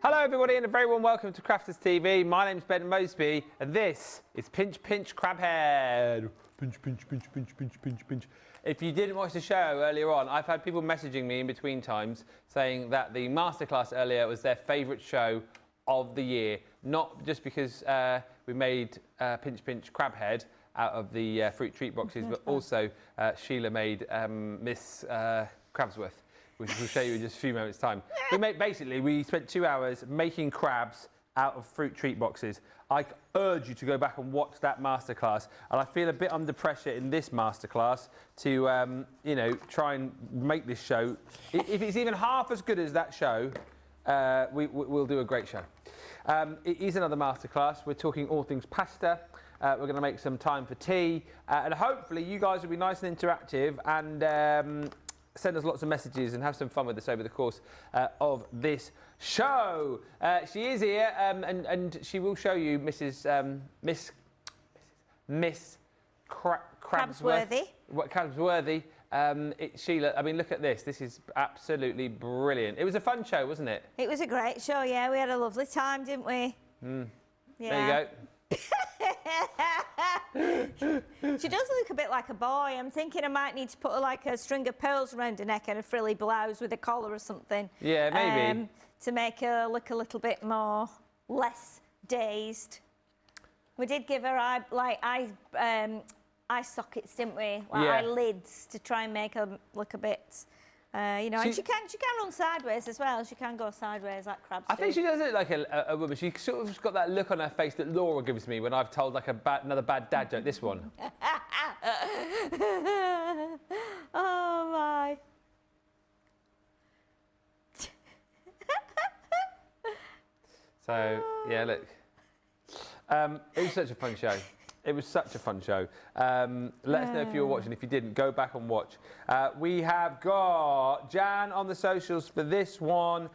Hello everybody and a very warm welcome to Crafters TV. My name's Ben Mosby and this is Pinch Pinch Crabhead. Pinch, pinch, pinch, pinch, pinch, pinch, pinch. If you didn't watch the show earlier on, I've had people messaging me in between times saying that the masterclass earlier was their favourite show of the year. Not just because we made Pinch Pinch Crabhead out of the fruit treat boxes, but also Sheila made Miss Crabsworth, which we'll show you in just a few moments' time. We spent 2 hours making crabs out of fruit treat boxes. I urge you to go back and watch that masterclass, and I feel a bit under pressure in this masterclass to, you know, try and make this show. If it's even half as good as that show, we'll do a great show. It is another masterclass. We're talking all things pasta. We're going to make some time for tea, and hopefully you guys will be nice and interactive and send us lots of messages and have some fun with us over the course of this show. She is here, and she will show you Miss Crabsworthy. Crabsworthy. Sheila, I mean, look at this. This is absolutely brilliant. It was a fun show, wasn't it? It was a great show, yeah. We had a lovely time, didn't we? Mm. Yeah. There you go. She does look a bit like a boy. I'm thinking I might need to put like a string of pearls around her neck and a frilly blouse with a collar or something. Yeah, maybe. To make her look a little bit less dazed. We did give her eye sockets, didn't we? Like eyelids to try and make her look a bit. You know, and she can run sideways as well. She can go sideways like crabs. I think she does look like a woman. She sort of got that look on her face that Laura gives me when I've told like another bad dad joke. This one. Oh my! So yeah, look. It was such a fun show. It was such a fun show. Let us know if you were watching. If you didn't, go back and watch. We have got Jan on the socials for this one.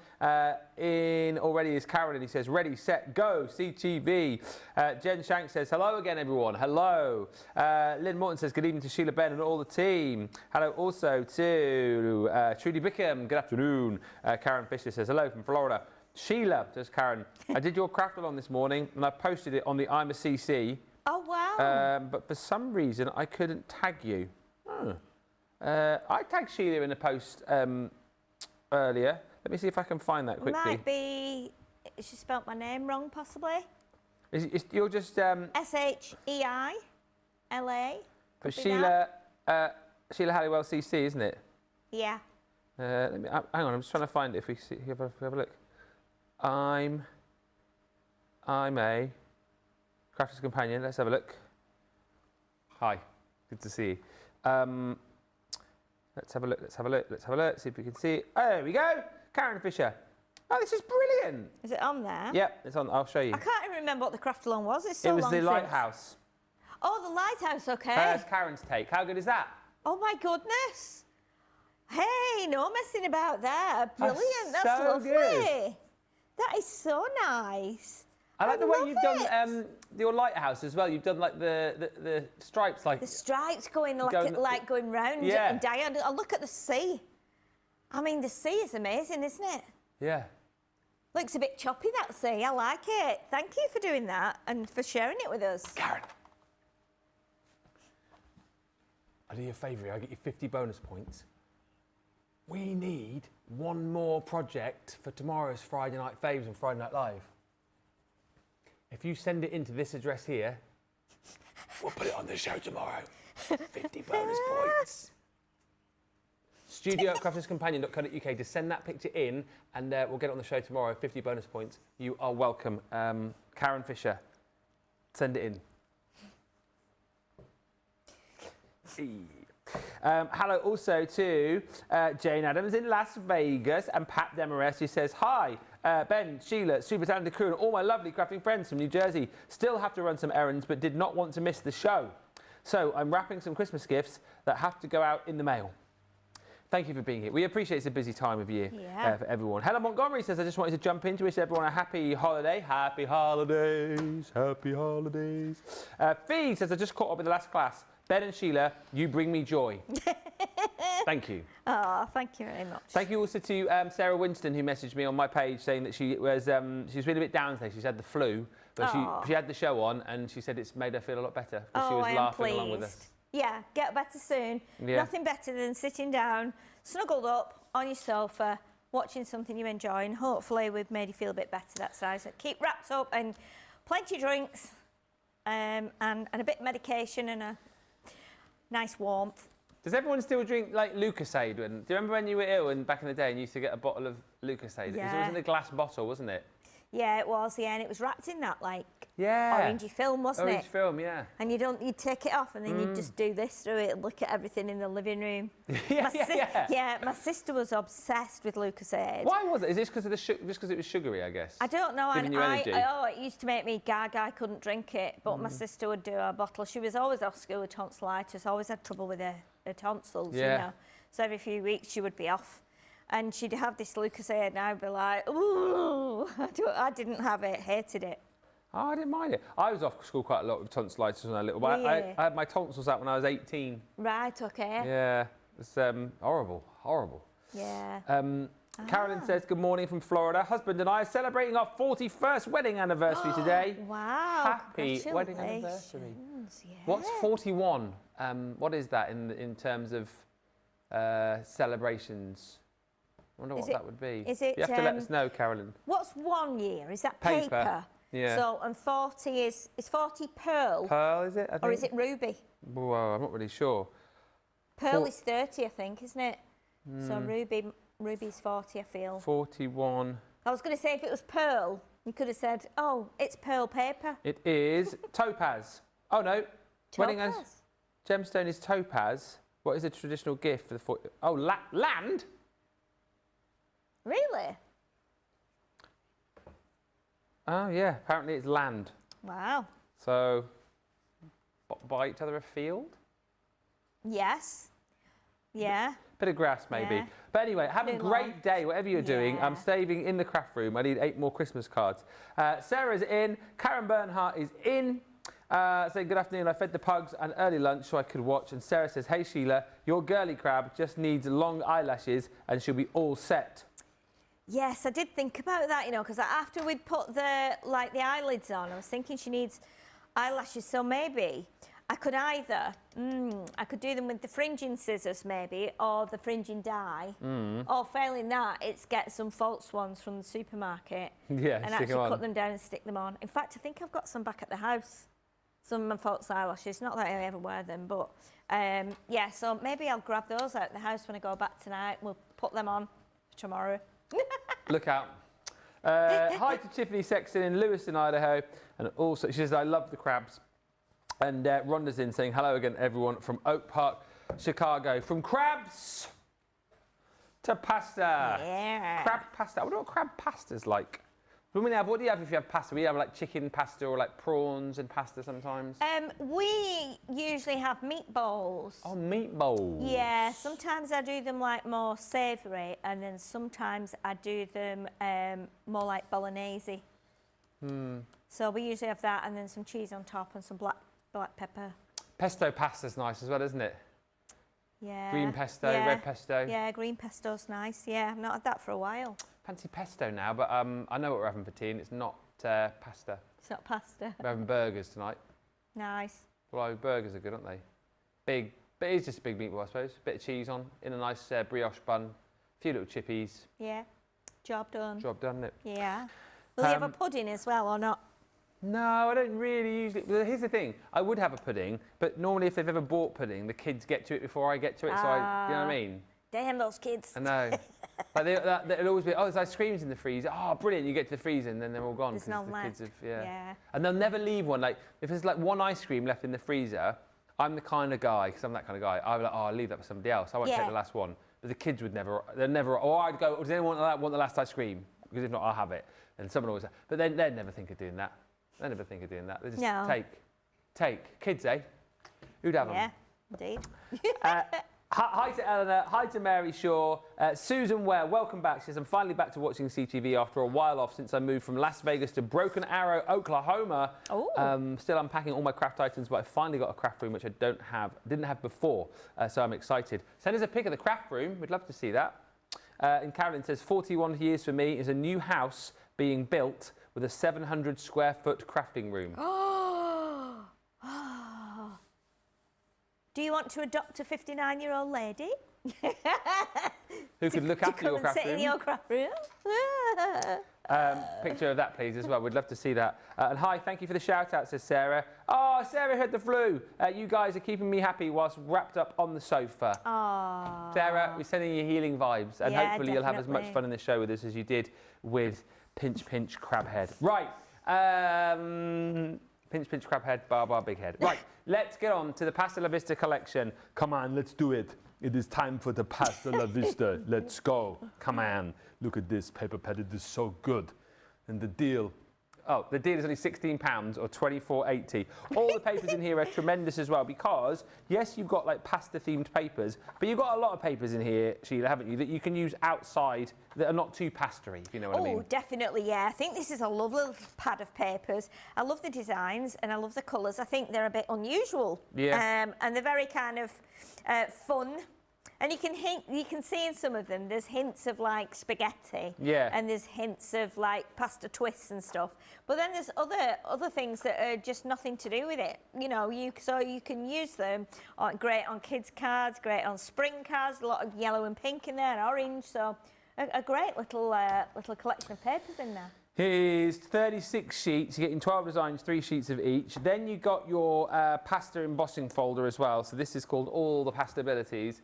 In already is Karen, and he says, ready, set, go, CTV. Jen Shank says, hello again, everyone. Hello. Lynn Morton says, good evening to Sheila, Ben, and all the team. Hello also to Trudy Bickham. Good afternoon. Karen Fisher says, hello from Florida. Sheila, says Karen, I did your craft along this morning, and I posted it on the I'm a CC. Oh, wow. But for some reason, I couldn't tag you. I tagged Sheila in a post earlier. Let me see if I can find that quickly. Might be, she spelt my name wrong, possibly. You're just... S-H-E-I-L-A. For Sheila, Sheila Halliwell CC, isn't it? Yeah. Hang on, I'm just trying to find it. If we see, have a look. I'm a... Crafter's Companion, let's have a look. Hi, good to see you. Let's have a look, see if we can see it. Oh, there we go, Karen Fisher. Oh, this is brilliant. Is it on there? Yep, it's on, I'll show you. I can't even remember what the craft along was, it's so long. It was the lighthouse. Oh, the lighthouse, okay. That's Karen's take, how good is that? Oh my goodness. Hey, no messing about there. Brilliant, that's so lovely. Good. That is so nice. I like the way you've done your lighthouse as well. You've done like the stripes, like the stripes going going round and diagonal. Oh, look at the sea. I mean, the sea is amazing, isn't it? Yeah. Looks a bit choppy, that sea. I like it. Thank you for doing that and for sharing it with us. Karen, I'll do you a favour. I'll get you 50 bonus points. We need one more project for tomorrow's Friday Night Faves and Friday Night Live. If you send it into this address here, we'll put it on the show tomorrow. 50 bonus points. Studio@crafterscompanion.co.uk to send that picture in, and we'll get it on the show tomorrow. 50 bonus points. You are welcome. Karen Fisher, send it in. Hello also to Jane Adams in Las Vegas and Pat Demarest, who says, hi, Ben, Sheila, super talented crew and all my lovely crafting friends from New Jersey. Still have to run some errands but did not want to miss the show. So I'm wrapping some Christmas gifts that have to go out in the mail. Thank you for being here. We appreciate it's a busy time of year for everyone. Helen Montgomery says, I just wanted to jump in to wish everyone a happy holiday. Happy holidays. Happy holidays. Fee says, I just caught up with the last class. Ben and Sheila, you bring me joy. Thank you. Oh, thank you very much. Thank you also to Sarah Winston, who messaged me on my page saying that she was feeling a bit down today. She's had the flu, but she had the show on and she said it's made her feel a lot better. She was laughing along with us. Yeah, get better soon. Yeah. Nothing better than sitting down, snuggled up on your sofa, watching something you enjoy, and hopefully we've made you feel a bit better that side. So keep wrapped up and plenty of drinks and a bit of medication and a nice warmth. Does everyone still drink like Lucasade? Do you remember when you were ill and back in the day and you used to get a bottle of Lucasade? Yeah. It was in a glass bottle, wasn't it? Yeah, it was, and it was wrapped in that like orangey film, wasn't it? Orange film, yeah. And you'd take it off and then you'd just do this through it and look at everything in the living room. Yeah, my sister was obsessed with Lucasade. Why was it? Is this because of the just because it was sugary, I guess? I don't know. Giving you energy? It used to make me gaga. I couldn't drink it, but my sister would do a bottle. She was always off school with tonsillitis, always had trouble with her tonsils, you know. So every few weeks she would be off. And she'd have this Lucasade and I'd be like, ooh, I didn't have it, hated it. Oh, I didn't mind it. I was off school quite a lot with tonsillitis when I was little. But I had my tonsils out when I was 18. Right, okay. Yeah, it was horrible, horrible. Yeah. Carolyn says, good morning from Florida. Husband and I are celebrating our 41st wedding anniversary today. Wow. Happy wedding anniversary. Yeah. What's 41? What is that in terms of celebrations? I wonder what that would be. Is it, you have to let us know, Carolyn. What's 1 year? Is that paper? Yeah. So, and 40 is 40 pearl? Pearl, is it? I think. Or is it ruby? Well, I'm not really sure. Pearl is 30, I think, isn't it? So ruby's 40, I feel. 41. I was going to say if it was pearl, you could have said, oh, it's pearl paper. It is topaz. Oh, no. Topaz? Gemstone is topaz. What is a traditional gift for the 40? Oh, land? Really? Oh, yeah. Apparently it's land. Wow. So, buy each other a field? Yes. Yeah. Bit of grass, maybe. Yeah. But anyway, have a great day, whatever you're doing. I'm saving in the craft room. I need 8 more Christmas cards. Sarah's in. Karen Bernhardt is in. Saying good afternoon. I fed the pugs an early lunch so I could watch. And Sarah says, hey, Sheila, your girly crab just needs long eyelashes and she'll be all set. Yes, I did think about that, you know, because after we'd put the eyelids on, I was thinking she needs eyelashes. So maybe I could either, I could do them with the fringing scissors maybe, or the fringing die, or failing that, it's get some false ones from the supermarket and actually cut them down and stick them on. In fact, I think I've got some back at the house, some of my false eyelashes. Not that I ever wear them, but yeah, so maybe I'll grab those out of the house when I go back tonight. We'll put them on tomorrow. Look out. Hi to Tiffany Sexton in Lewiston, Idaho. And also, she says, I love the crabs. And Rhonda's in saying, hello again, everyone, from Oak Park, Chicago. From crabs to pasta. Yeah. Crab pasta. I wonder what crab pasta's like. What do you have if you have pasta? We have like chicken pasta or like prawns and pasta sometimes. We usually have meatballs. Oh, meatballs. Yeah, sometimes I do them like more savoury, and then sometimes I do them more like bolognese. So we usually have that, and then some cheese on top and some black pepper. Pesto pasta's nice as well, isn't it? Yeah. Green pesto, red pesto. Yeah, green pesto's nice. Yeah, I've not had that for a while. fancy pesto now, but I know what we're having for tea, and it's not pasta. It's not pasta. We're having burgers tonight. Nice. Well, burgers are good, aren't they? Big, but it is just a big meatball, I suppose. Bit of cheese on, in a nice brioche bun, a few little chippies. Yeah. Job done. Job done, isn't it? Yeah. Will you have a pudding as well or not? No, I don't really usually. Well, here's the thing. I would have a pudding, but normally if they've ever bought pudding, the kids get to it before I get to it, so I, you know what I mean? Damn those kids. I know. Like it'll always be, oh, there's ice creams in the freezer. Oh, brilliant. You get to the freezer and then they're all gone. There's none the left. kids have, yeah. And they'll never leave one. Like, if there's like one ice cream left in the freezer, I'm the kind of guy, because I'm that kind of guy, I'll be like, oh, I'll leave that for somebody else. I won't take the last one. But the kids would never, they'll never, or I'd go, does anyone want the last ice cream? Because if not, I'll have it. And someone always, but they'd never think of doing that. They never think of doing that. They just take. Kids, eh? Who'd have them? Yeah, indeed. Hi to Eleanor, hi to Mary Shaw, Susan Ware, welcome back. She says, I'm finally back to watching CTV after a while off since I moved from Las Vegas to Broken Arrow, Oklahoma. Still unpacking all my craft items, but I finally got a craft room, which I didn't have before, so I'm excited. Send us a pic of the craft room, we'd love to see that. And Carolyn says, 41 years for me is a new house being built with a 700 square foot crafting room. Do you want to adopt a 59-year-old lady? Who could look after your craft room? To come and sit in your craft room? Picture of that, please, as well. We'd love to see that. And hi, thank you for the shout-out, says Sarah. Oh, Sarah had the flu. You guys are keeping me happy whilst wrapped up on the sofa. Aww. Sarah, we're sending you healing vibes. And hopefully you'll have as much fun in the show with us as you did with Pinch Pinch Crab Head. Right. Pinch Pinch Crab Head, Bar Big Head. Right, let's get on to the Pasta La Vista collection. Come on, let's do it. It is time for the Pasta La Vista. Let's go. Come on. Look at this paper pad. It is so good. And the deal. Oh, the deal is only £16 or £24.80. All the papers in here are tremendous as well because, yes, you've got like pasta-themed papers, but you've got a lot of papers in here, Sheila, haven't you, that you can use outside that are not too pastery, if you know what I mean. Oh, definitely, yeah. I think this is a lovely little pad of papers. I love the designs and I love the colours. I think they're a bit unusual. Yeah. And they're very kind of fun. And you can see in some of them, there's hints of like spaghetti. Yeah. And there's hints of like pasta twists and stuff. But then there's other things that are just nothing to do with it. You know, so you can use them great on kids' cards, great on spring cards, a lot of yellow and pink in there, and orange. So a great little collection of papers in there. Here's 36 sheets. You're getting 12 designs, 3 sheets of each. Then you got your pasta embossing folder as well. So this is called All the Pasta Abilities.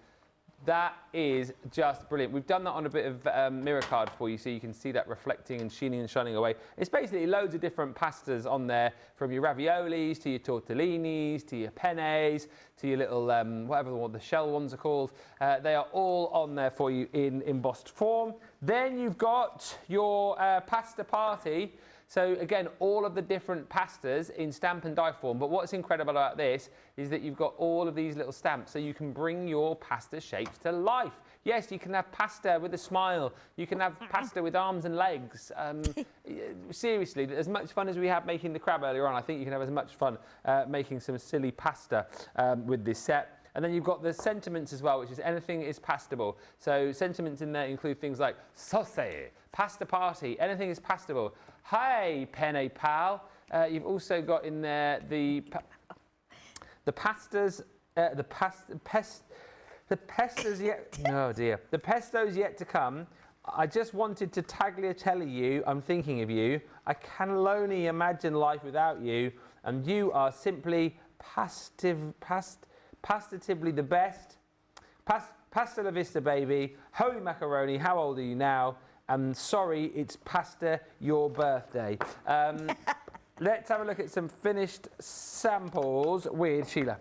That is just brilliant. We've done that on a bit of mirror card for you so you can see that reflecting and sheening and shining away. It's basically loads of different pastas on there, from your raviolis to your tortellinis to your pennes to your little, whatever the shell ones are called. They are all on there for you in embossed form. Then you've got your pasta party. So again, all of the different pastas in stamp and die form. But what's incredible about this is that you've got all of these little stamps, so you can bring your pasta shapes to life. Yes, you can have pasta with a smile. You can have pasta with arms and legs. Seriously, as much fun as we had making the crab earlier on, I think you can have as much fun making some silly pasta with this set. And then you've got the sentiments as well, which is anything is pastable. So sentiments in there include things like sauce, pasta party, anything is pastable. Hi, penne pal. You've also got in there the pastas, the pesto's yet. Oh dear, the pesto's yet to come. I just wanted to tagliatelle you. I'm thinking of you. I can only imagine life without you, and you are simply pastatively the best. Pasta La Vista, baby. Holy macaroni, how old are you now? Sorry, it's pasta your birthday. Let's have a look at some finished samples with Sheila.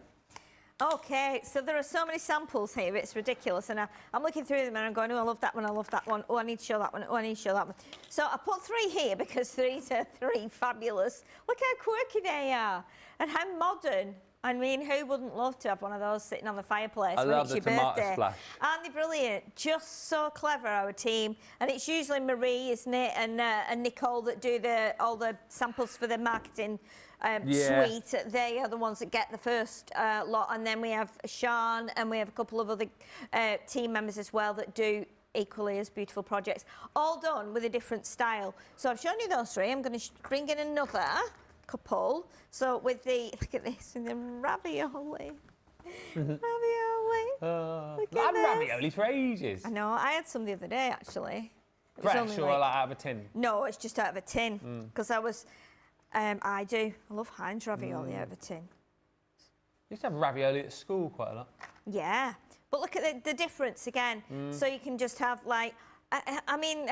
Okay, so there are so many samples here, it's ridiculous. And I'm looking through them and I'm going, oh, I love that one, I love that one. Oh, I need to show that one. Oh, I need to show that one. So I put 3 here because these are 3 fabulous. Look how quirky they are and how modern. I mean, who wouldn't love to have one of those sitting on the fireplace when it's your birthday? Splash. Aren't they brilliant? Just so clever, our team. And it's usually Marie, isn't it, and Nicole that do all the samples for the marketing suite. They are the ones that get the first lot. And then we have Sean and we have a couple of other team members as well that do equally as beautiful projects, all done with a different style. So I've shown you those three. I'm going to bring in another couple. So with the, look at this, with the ravioli. Ravioli. I've had ravioli for ages. I know, I had some the other day actually. Fresh or like out of a tin? No, it's just out of a tin. Because I love Heinz ravioli out of a tin. You used to have ravioli at school quite a lot. Yeah, but look at the difference again. So you can just have like, I mean,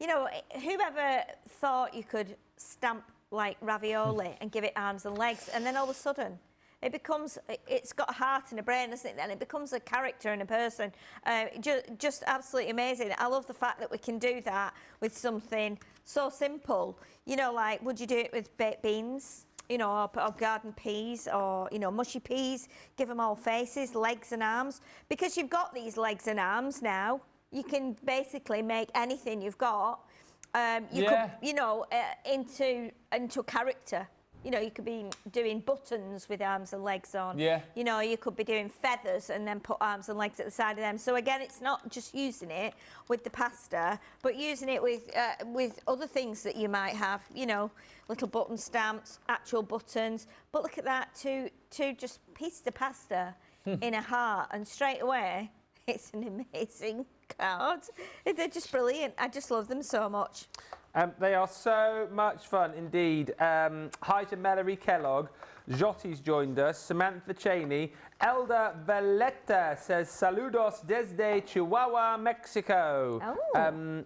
you know, whoever thought you could stamp like ravioli and give it arms and legs, and then all of a sudden it's got a heart and a brain, isn't it? And it becomes a character and a person. Just absolutely amazing. I love the fact that we can do that with something so simple. You know, like, would you do it with baked beans? You know, or garden peas, or, you know, mushy peas, give them all faces, legs and arms. Because you've got these legs and arms now, you can basically make anything you've got, could, you know, into a character. You know, you could be doing buttons with arms and legs on. Yeah. You know, you could be doing feathers and then put arms and legs at the side of them. So again, it's not just using it with the pasta, but using it with other things that you might have. You know, little button stamps, actual buttons. But look at that, two just pieces of pasta in a heart, and straight away, it's an amazing card. They're just brilliant. I just love them so much. They are so much fun indeed. Hi to Mallory Kellogg. Jotti's joined us. Samantha Cheney. Elda Valletta says, Saludos desde Chihuahua, Mexico. Oh.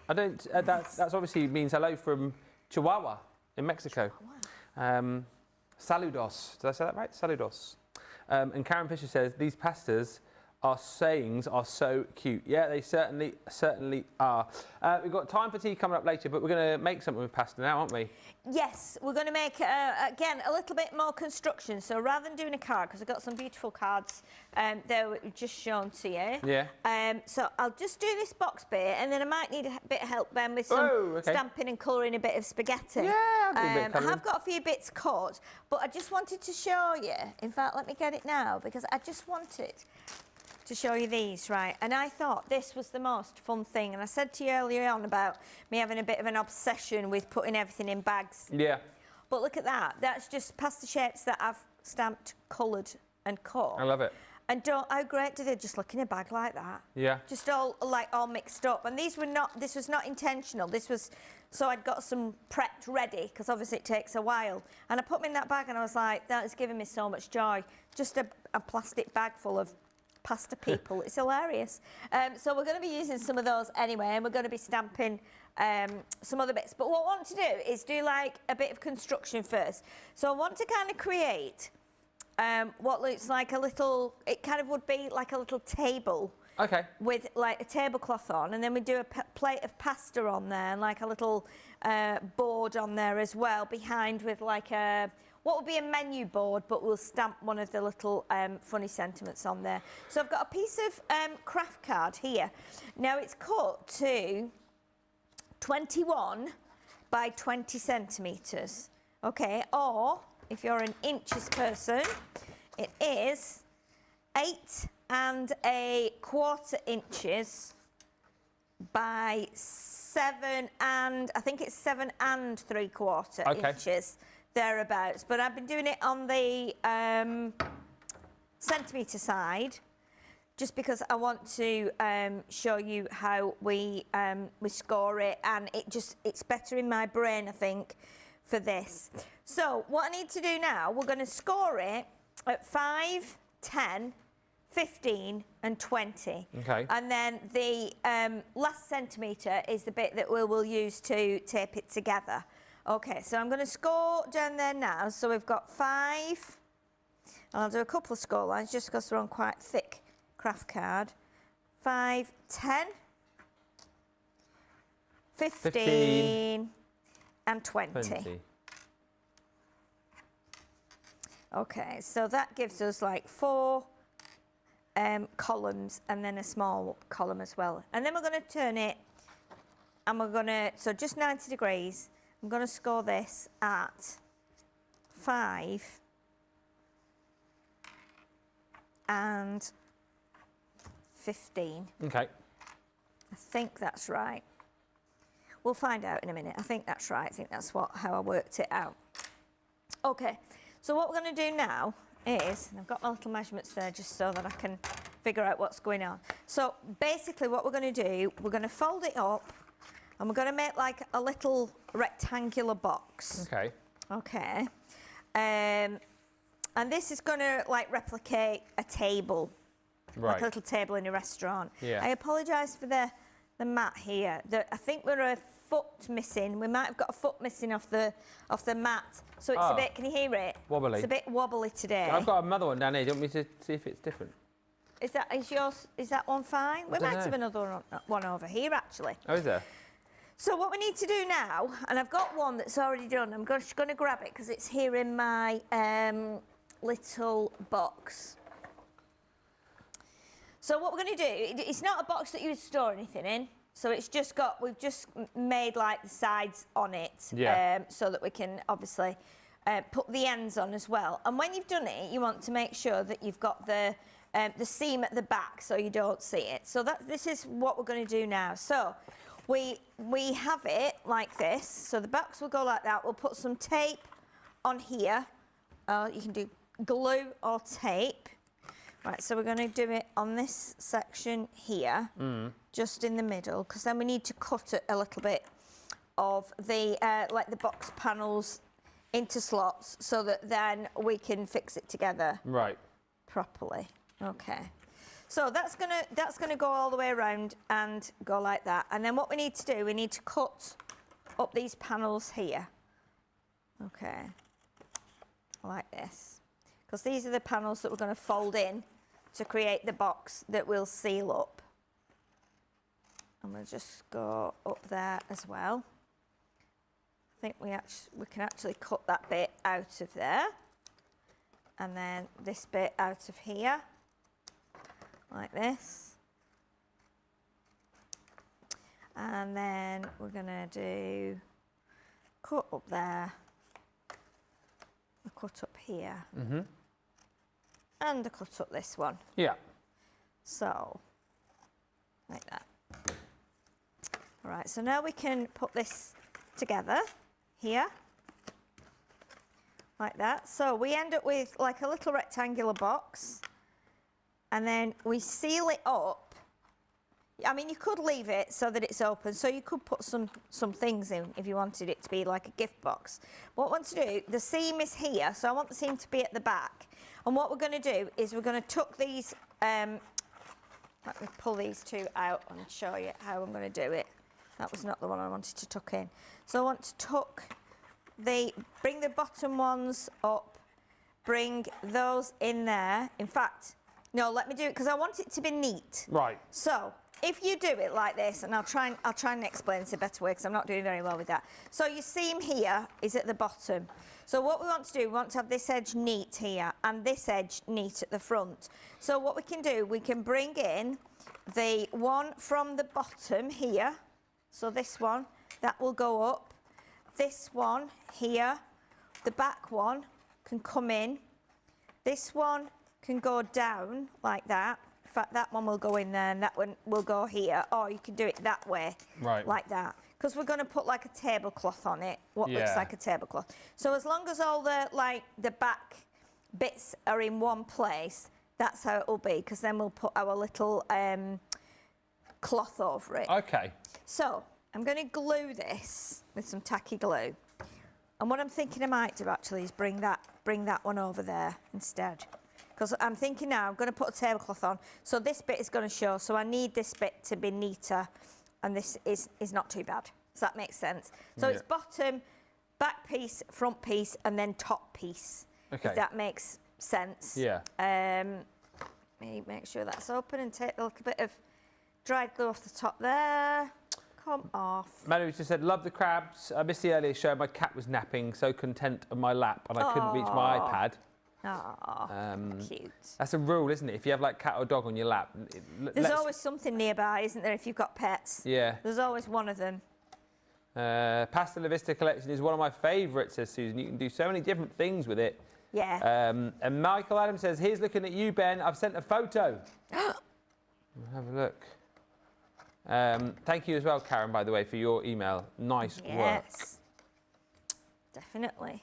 I don't, that's obviously means hello from Chihuahua in Mexico. Saludos. Did I say that right? Saludos. And Karen Fisher says, these pastas, our sayings are so cute. Yeah, they certainly are. We've got time for tea coming up later, but we're going to make something with pasta now, aren't we? Yes, we're going to make, again, a little bit more construction. So rather than doing a card, because I've got some beautiful cards there we've just shown to you. Yeah. So I'll just do this box bit, and then I might need a bit of help, Ben, with some stamping and colouring a bit of spaghetti. Yeah, I'll do a bit of colouring. I have got a few bits cut, but I just wanted to show you. In fact, let me get it now, because I just wanted to show you these, right? And I thought this was the most fun thing. And I said to you earlier on about me having a bit of an obsession with putting everything in bags. Yeah. But look at that. That's just pasta shapes that I've stamped, coloured and cut. I love it. And how great do they just look in a bag like that? Yeah. Just all mixed up. And this was not intentional. This was, so I'd got some prepped ready, because obviously it takes a while. And I put them in that bag and I was like, that is giving me so much joy. Just a plastic bag full of pasta people. It's hilarious. So we're going to be using some of those anyway, and we're going to be stamping some other bits. But what I want to do is do like a bit of construction first. So I want to kind of create what looks like a little, it kind of would be like a little table. Okay. With like a tablecloth on, and then we do a plate of pasta on there, and like a little board on there as well behind, with like a, what would be a menu board, but we'll stamp one of the little funny sentiments on there. So I've got a piece of craft card here. Now it's cut to 21 by 20 centimetres, okay? Or if you're an inches person, it is 8 1/4 inches by 7 and, I think it's 7 3/4 inches. Thereabouts, but I've been doing it on the centimetre side, just because I want to show you how we score it, and it's better in my brain, I think, for this. So what I need to do now, we're going to score it at 5, 10, 15 and 20. Okay. And then the last centimetre is the bit that we'll use to tape it together. Okay, so I'm going to score down there now. So we've got 5, and I'll do a couple of score lines just because they're on quite thick craft card. 5, 10, 15 and 20. Okay, so that gives us like 4 columns and then a small column as well. And then we're going to turn it, and we're going to, so just 90 degrees. I'm going to score this at 5 and 15. Okay. think that's right. We'll find out in a minute. I think that's right. I think that's how I worked it out. Okay, so what we're going to do now is, and I've got my little measurements there just so that I can figure out what's going on. So basically what we're going to do, we're going to fold it up and we're going to make like a little rectangular box. Okay. Okay. And this is going to like replicate a table. Right. Like a little table in a restaurant. Yeah. I apologise for the mat here. I think we're a foot missing. We might have got a foot missing off the mat. So it's a bit, can you hear it? Wobbly. It's a bit wobbly today. I've got another one down here. Do you want me to see if it's different? Is that one fine? We might have another one over here actually. Oh, is there? So what we need to do now, and I've got one that's already done. I'm just going to grab it because it's here in my little box. So what we're going to do, it's not a box that you would store anything in. So it's just got, we've just made like the sides on it, so that we can obviously put the ends on as well. And when you've done it, you want to make sure that you've got the seam at the back so you don't see it. So this is what we're going to do now. So we have it like this. So the box will go like that. We'll put some tape on here. You can do glue or tape. Right, so we're going to do it on this section here, just in the middle, because then we need to cut it a little bit of the like the box panels into slots, so that then we can fix it together properly. Okay, so that's gonna go all the way around and go like that. And then what we need to do, we need to cut up these panels here. Okay, like this, because these are the panels that we're going to fold in to create the box that will seal up. And we'll just go up there as well. I think we can actually cut that bit out of there. And then this bit out of here, like this. And then we're gonna do cut up there, a cut up here. And a cut up this one. Yeah. So, like that. All right, so now we can put this together here, like that. So we end up with like a little rectangular box, and then we seal it up. I mean, you could leave it so that it's open, so you could put some things in if you wanted it to be like a gift box. What I want to do, the seam is here, so I want the seam to be at the back. And what we're going to do is we're going to tuck these, let me pull these two out and show you how I'm going to do it. That was not the one I wanted to tuck in. So I want to bring the bottom ones up, bring those in there. In fact, no, let me do it because I want it to be neat. Right. So if you do it like this, and I'll try and explain this a better way because I'm not doing very well with that. So your seam here is at the bottom. So what we want to do, we want to have this edge neat here and this edge neat at the front. So what we can do, we can bring in the one from the bottom here. So this one, that will go up. This one here, the back one can come in. This one can go down like that. In fact, that one will go in there and that one will go here. Or you can do it that way, like that. Because we're going to put like a tablecloth on it, what looks like a tablecloth. So as long as all the back bits are in one place, that's how it will be, because then we'll put our little cloth over it. Okay. So I'm going to glue this with some tacky glue. And what I'm thinking I might do actually is bring that one over there instead. Because I'm thinking now I'm going to put a tablecloth on, so this bit is going to show, so I need this bit to be neater, and this is not too bad. Does that make sense? So it's bottom, back piece, front piece, and then top piece. Okay. If that makes sense. Yeah. Make sure that's open and take a little bit of dried glue off the top there. Come off. Manu just said, love the crabs. I missed the earlier show. My cat was napping, so content on my lap, and I couldn't reach my iPad. Cute. That's a rule, isn't it? If you have like cat or dog on your lap. There's always something nearby, isn't there, if you've got pets? Yeah. There's always one of them. Pasta La Vista Collection is one of my favourites, says Susan. You can do so many different things with it. Yeah. And Michael Adams says, here's looking at you, Ben. I've sent a photo. Have a look. Thank you as well, Karen, by the way, for your email. Nice work. Yes, definitely.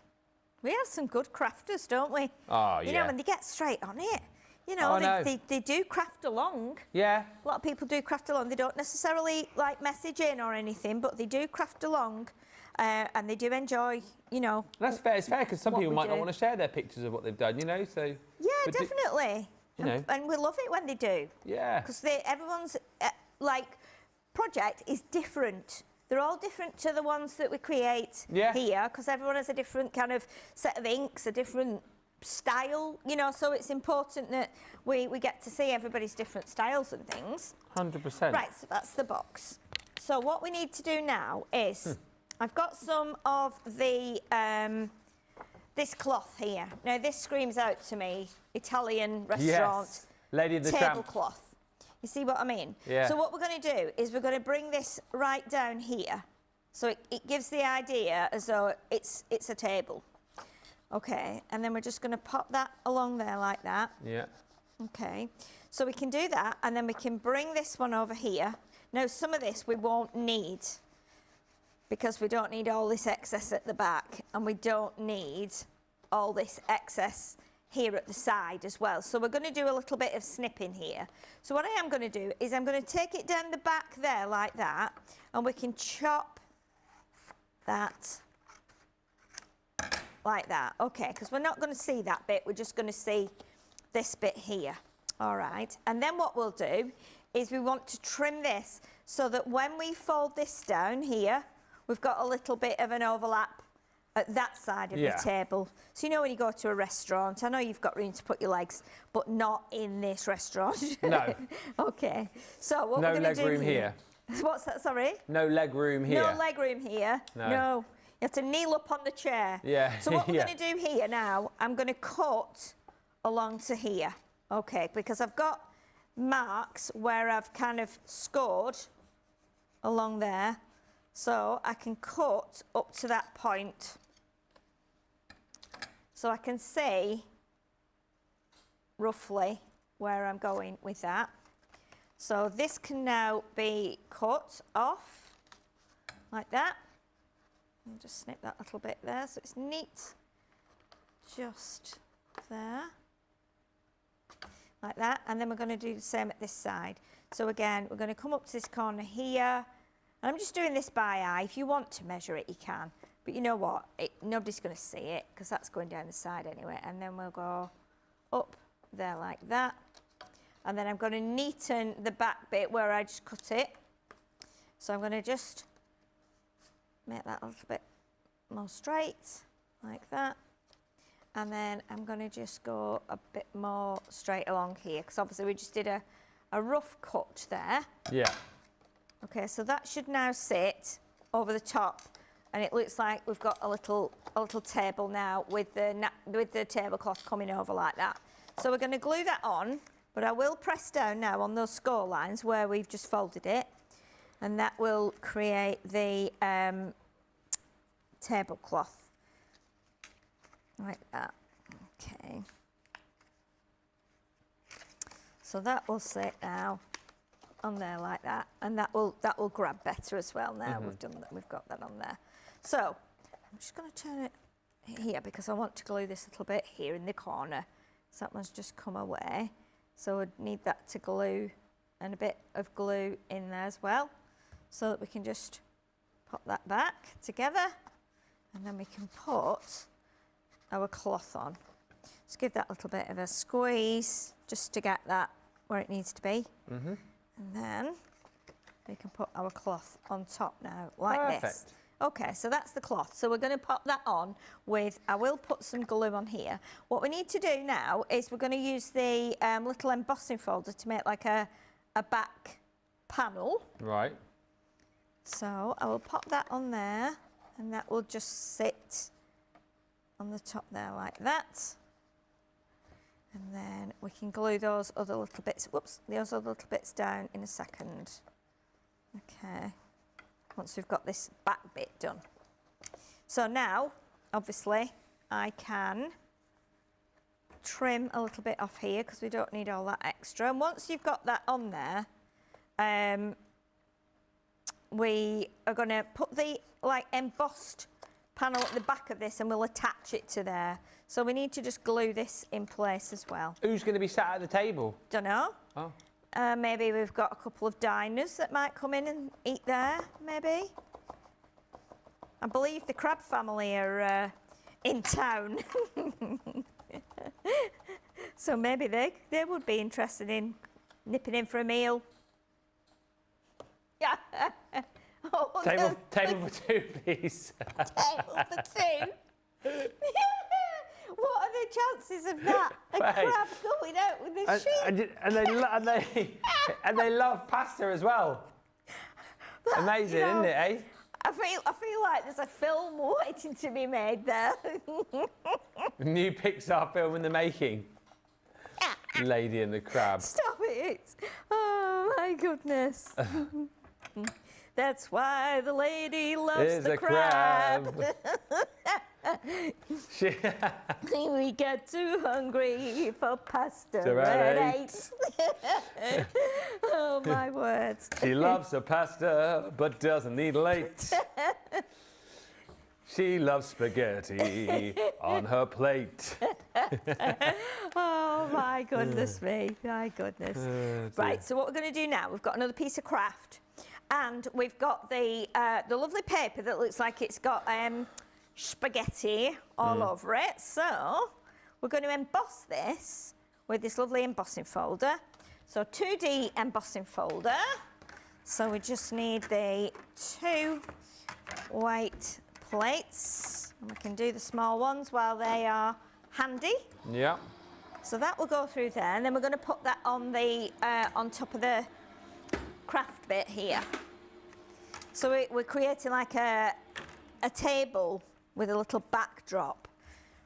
We have some good crafters, don't we? Oh, You yeah. know, when they get straight on it. You know, Oh, they do craft along. Yeah. A lot of people do craft along. They don't necessarily like message in or anything, but they do craft along, and they do enjoy, you know. That's fair. It's fair because some what people we might not do. want to share their pictures of what they've done, you know. So Yeah, but definitely. you know. And we love it when they do. Yeah. Because everyone's like project is different. They're all different to the ones that we create here, because everyone has a different kind of set of inks, a different style, you know, so it's important that we get to see everybody's different styles and things. 100%. Right, so that's the box. So what we need to do now is, I've got some of the, this cloth here. Now this screams out to me, Italian restaurant, Yes. Lady of the Tramp. tablecloth. You see what I mean? Yeah. So what we're going to do is we're going to bring this right down here. So it gives the idea as though it's a table. Okay, and then we're just going to pop that along there like that. Yeah. Okay, so we can do that, and then we can bring this one over here. Now, some of this we won't need, because we don't need all this excess at the back, and we don't need all this excess here at the side as well. So we're going to do a little bit of snipping here. So what I am going to do is I'm going to take it down the back there like that, and we can chop that like that. Okay, because we're not going to see that bit, we're just going to see this bit here. All right, and then what we'll do is we want to trim this so that when we fold this down here, we've got a little bit of an overlap at that side of the table. So you know when you go to a restaurant, I know you've got room to put your legs, but not in this restaurant. No. Okay, so what No we're going to do leg room here. What's that, sorry? No leg room here. No leg room here. No. You have to kneel up on the chair. Yeah. So what we're going to do here now, I'm going to cut along to here. Okay, because I've got marks where I've kind of scored along there. So I can cut up to that point. So I can see roughly where I'm going with that. So this can now be cut off like that. And just snip that little bit there so it's neat. Just there. Like that. And then we're going to do the same at this side. So again, we're going to come up to this corner here. And I'm just doing this by eye. If you want to measure it, you can. But you know what? Nobody's going to see it because that's going down the side anyway. And then we'll go up there like that. And then I'm going to neaten the back bit where I just cut it. So I'm going to just make that a little bit more straight, like that. And then I'm going to just go a bit more straight along here, because obviously we just did a rough cut there. Yeah. Okay, so that should now sit over the top, and it looks like we've got a little table now with the tablecloth coming over like that. So we're going to glue that on, but I will press down now on those score lines where we've just folded it, and that will create the tablecloth like that. Okay. So that will sit now on there like that, and that will grab better as well now. We've done that, we've got that on there. So I'm just going to turn it here because I want to glue this little bit here in the corner. So that one's just come away. So I'd need that to glue and a bit of glue in there as well, so that we can just pop that back together, and then we can put our cloth on. Just give that a little bit of a squeeze just to get that where it needs to be. And then we can put our cloth on top now, like this. Okay, so that's the cloth. So we're going to pop that on with, I will put some glue on here. What we need to do now is we're going to use the little embossing folder to make like a back panel. Right. So I will pop that on there, and that will just sit on the top there like that. And then we can glue those other little bits, those other little bits down in a second. Okay, once we've got this back bit done. So now, obviously, I can trim a little bit off here because we don't need all that extra. And once you've got that on there, we are going to put the like embossed panel at the back of this and we'll attach it to there. So we need to just glue this in place as well. Who's going to be sat at the table? Don't know. Oh. Maybe we've got a couple of diners that might come in and eat there, maybe. I believe the crab family are in town. So maybe they would be interested in nipping in for a meal. Yeah. Oh, Table for two, please. Table for two. What are the chances of that? A crab going out with a sheep? And they love pasta as well. Amazing, you know, isn't it, eh? I feel like there's a film waiting to be made there. A new Pixar film in the making. Lady and the Crab. Stop it. Oh, my goodness. That's why the lady loves the crab. We get too hungry for pasta at 8. Oh, my words. She loves her pasta, but doesn't eat late. She loves spaghetti on her plate. Oh, my goodness me. My goodness. Right, so what we're going to do now, we've got another piece of craft. And we've got the lovely paper that looks like it's got spaghetti all over it. So we're going to emboss this with this lovely embossing folder. So 2D embossing folder. So we just need the 2 white plates. And we can do the small ones while they are handy. Yeah. So that will go through there, and then we're going to put that on the on top of the craft bit here. So we're creating like a table with a little backdrop.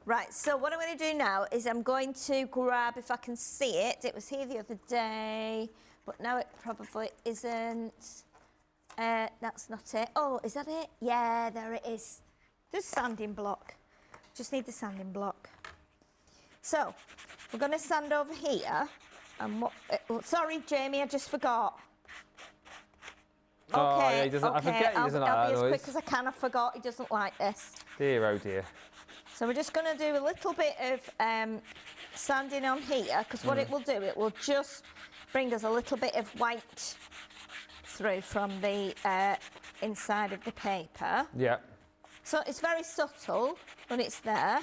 Right, so what I'm going to do now is I'm going to grab, if I can see it, it was here the other day, but now it probably isn't. That's not it. Oh, is that it? Yeah, there it is. There's sanding block. Just need the sanding block. So, we're going to sand over here. And sorry, Jamie, I just forgot. Okay, Oh, yeah, he doesn't, I forget he doesn't like that I'll be as noise. quick as I can. I forgot he doesn't like this. Dear, oh dear. So we're just going to do a little bit of sanding on here, because what it will do, it will just bring us a little bit of white through from the inside of the paper. Yeah. So it's very subtle, but it's there.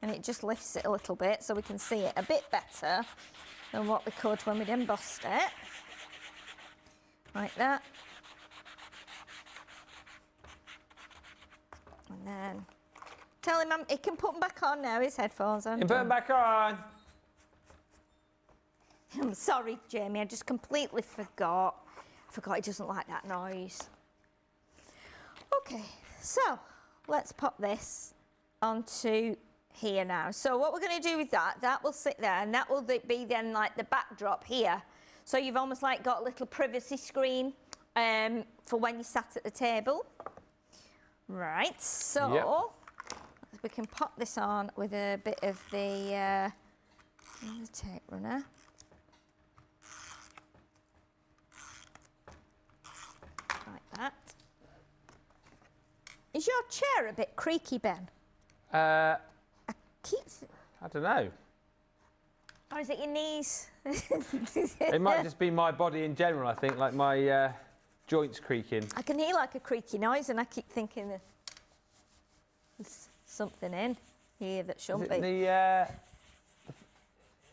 And it just lifts it a little bit so we can see it a bit better than what we could when we'd embossed it. Like that. And then tell him he can put them back on now, his headphones on. You put them back on. I'm sorry, Jamie, I just completely forgot. I forgot he doesn't like that noise. Okay, so let's pop this onto here now. So what we're going to do with that will sit there, and that will be then like the backdrop here. So you've almost like got a little privacy screen for when you sat at the table. Right, so we can pop this on with a bit of the tape runner. Like that. Is your chair a bit creaky, Ben? I Keep. don't know. Or is it your knees? It might just be my body in general, I think, like my joints creaking. I can hear like a creaky noise, and I keep thinking there's something in here that shouldn't be. Have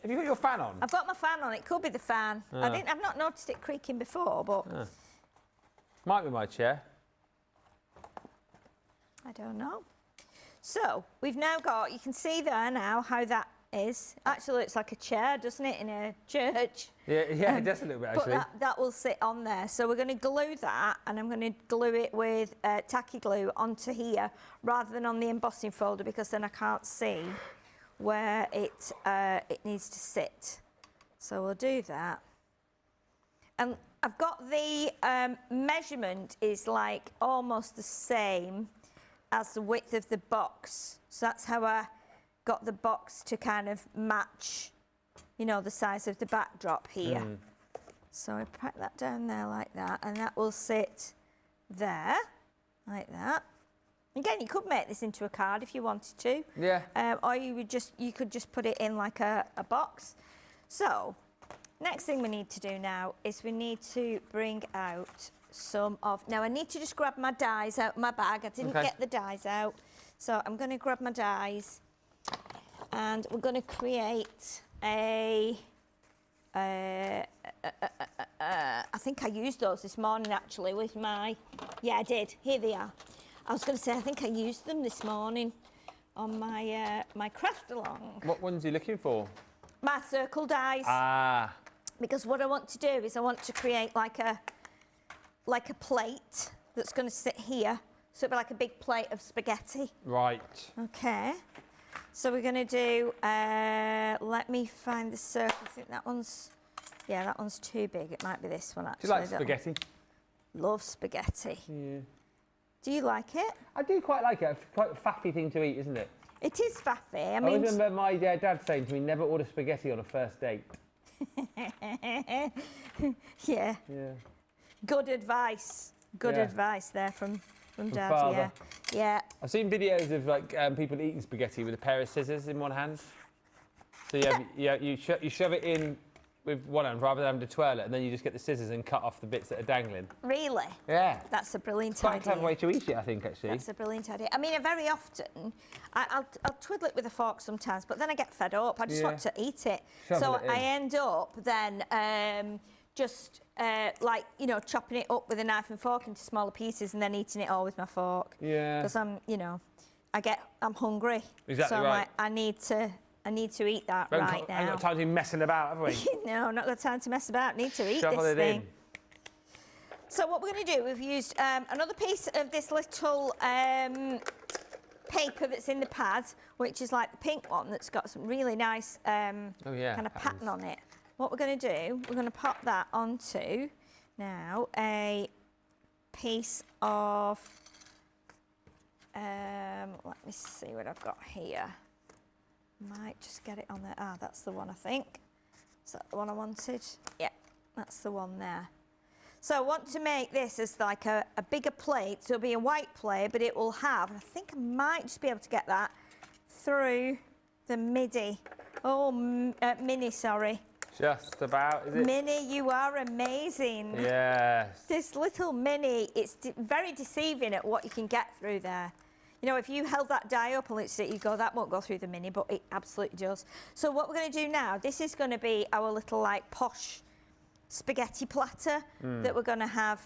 you got your fan on? I've got my fan on. It could be the fan. I've not noticed it creaking before, but Might be my chair. I don't know. So we've now got. You can see there now how that is. Actually, looks like a chair, doesn't it, in a church? Yeah, it does a little bit actually. But that will sit on there. So we're going to glue that, and I'm going to glue it with tacky glue onto here rather than on the embossing folder, because then I can't see where it needs to sit. So we'll do that. And I've got the measurement is like almost the same as the width of the box. So that's how I got the box to kind of match, you know, the size of the backdrop here. So I pack that down there like that, and that will sit there, like that. Again, you could make this into a card if you wanted to. Yeah. Or you could just put it in like a box. So, next thing we need to do now is we need to bring out some of... Now, I need to just grab my dies out of my bag. I didn't get the dies out. So, I'm going to grab my dies and we're going to create a... I think I used those this morning actually with my... Yeah, I did. Here they are. I was going to say, I think I used them this morning on my my craft along. What ones are you looking for? My circle dies. Ah. Because what I want to do is I want to create like a plate that's going to sit here. So it'll be like a big plate of spaghetti. Right. Okay. So we're going to do, let me find the circle. I think that one's, yeah, that one's too big. It might be this one actually. Do you like spaghetti? Love spaghetti. Yeah. Do you like it? I do quite like it. It's quite a fatty thing to eat, isn't it? It is faffy. I I mean, remember my dad saying to me, never order spaghetti on a first date. yeah. Yeah. Good advice. Good advice there from Dad. Father. Yeah. I've seen videos of like people eating spaghetti with a pair of scissors in one hand. So you shove it in with one hand rather than having to twirl it, and then you just get the scissors and cut off the bits that are dangling. Really? Yeah. That's a brilliant Quite idea. a clever way to eat it, I think, actually. That's a brilliant idea. I mean, very often, I'll twiddle it with a fork sometimes, but then I get fed up. I just want to eat it. Shovel it in. I end up then just like, you know, chopping it up with a knife and fork into smaller pieces and then eating it all with my fork. Yeah. Because I'm hungry. Exactly so I'm right. like, I need to eat that right now. I've got time to be messing about, have we? No, not got time to mess about. Need to eat Shovel this it thing. in. So what we're going to do, we've used another piece of this little paper that's in the pad, which is like the pink one that's got some really nice kind of pattern on it. What we're going to do, we're going to pop that onto now a piece of, let me see what I've got here. Might just get it on there. Ah, that's the one, I think. Is that the one I wanted? Yeah, that's the one there. So I want to make this as like a bigger plate. So it'll be a white plate, but it will have, I think I might just be able to get that through the mini, sorry. Just about, is it? Mini, you are amazing. Yes. This little mini, it's very deceiving at what you can get through there. You know, if you held that die up and looked at it, you go, that won't go through the mini, but it absolutely does. So what we're going to do now, this is going to be our little, like, posh spaghetti platter that we're going to have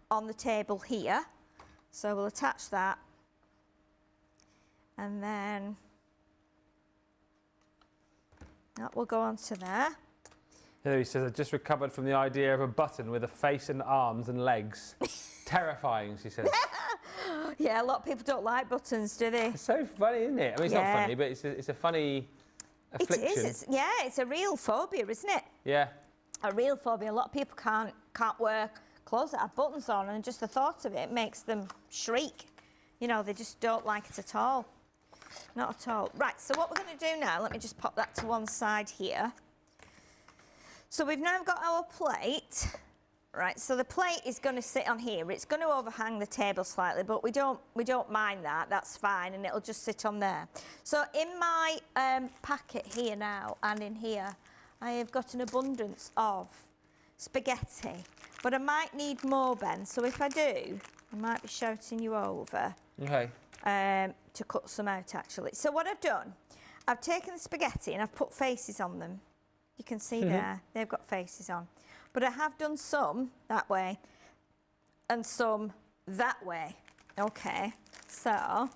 on the table here. So we'll attach that. And then that will go onto there. Hilary says, I've just recovered from the idea of a button with a face and arms and legs. Terrifying, she says. Yeah, a lot of people don't like buttons, do they? It's so funny, isn't it? I mean, it's not funny, but it's a funny affliction. It is. It's a real phobia, isn't it? Yeah. A real phobia. A lot of people can't wear clothes that have buttons on, and just the thought of it makes them shriek. You know, they just don't like it at all. Not at all. Right, so what we're going to do now, let me just pop that to one side here. So we've now got our plate. Right, so the plate is going to sit on here. It's going to overhang the table slightly, but we don't mind that. That's fine, and it'll just sit on there. So in my packet here now, and in here, I have got an abundance of spaghetti, but I might need more, Ben. So if I do, I might be shouting you over. Okay. To cut some out, actually. So what I've done, I've taken the spaghetti and I've put faces on them. You can see there, they've got faces on. But I have done some that way and some that way. Okay, so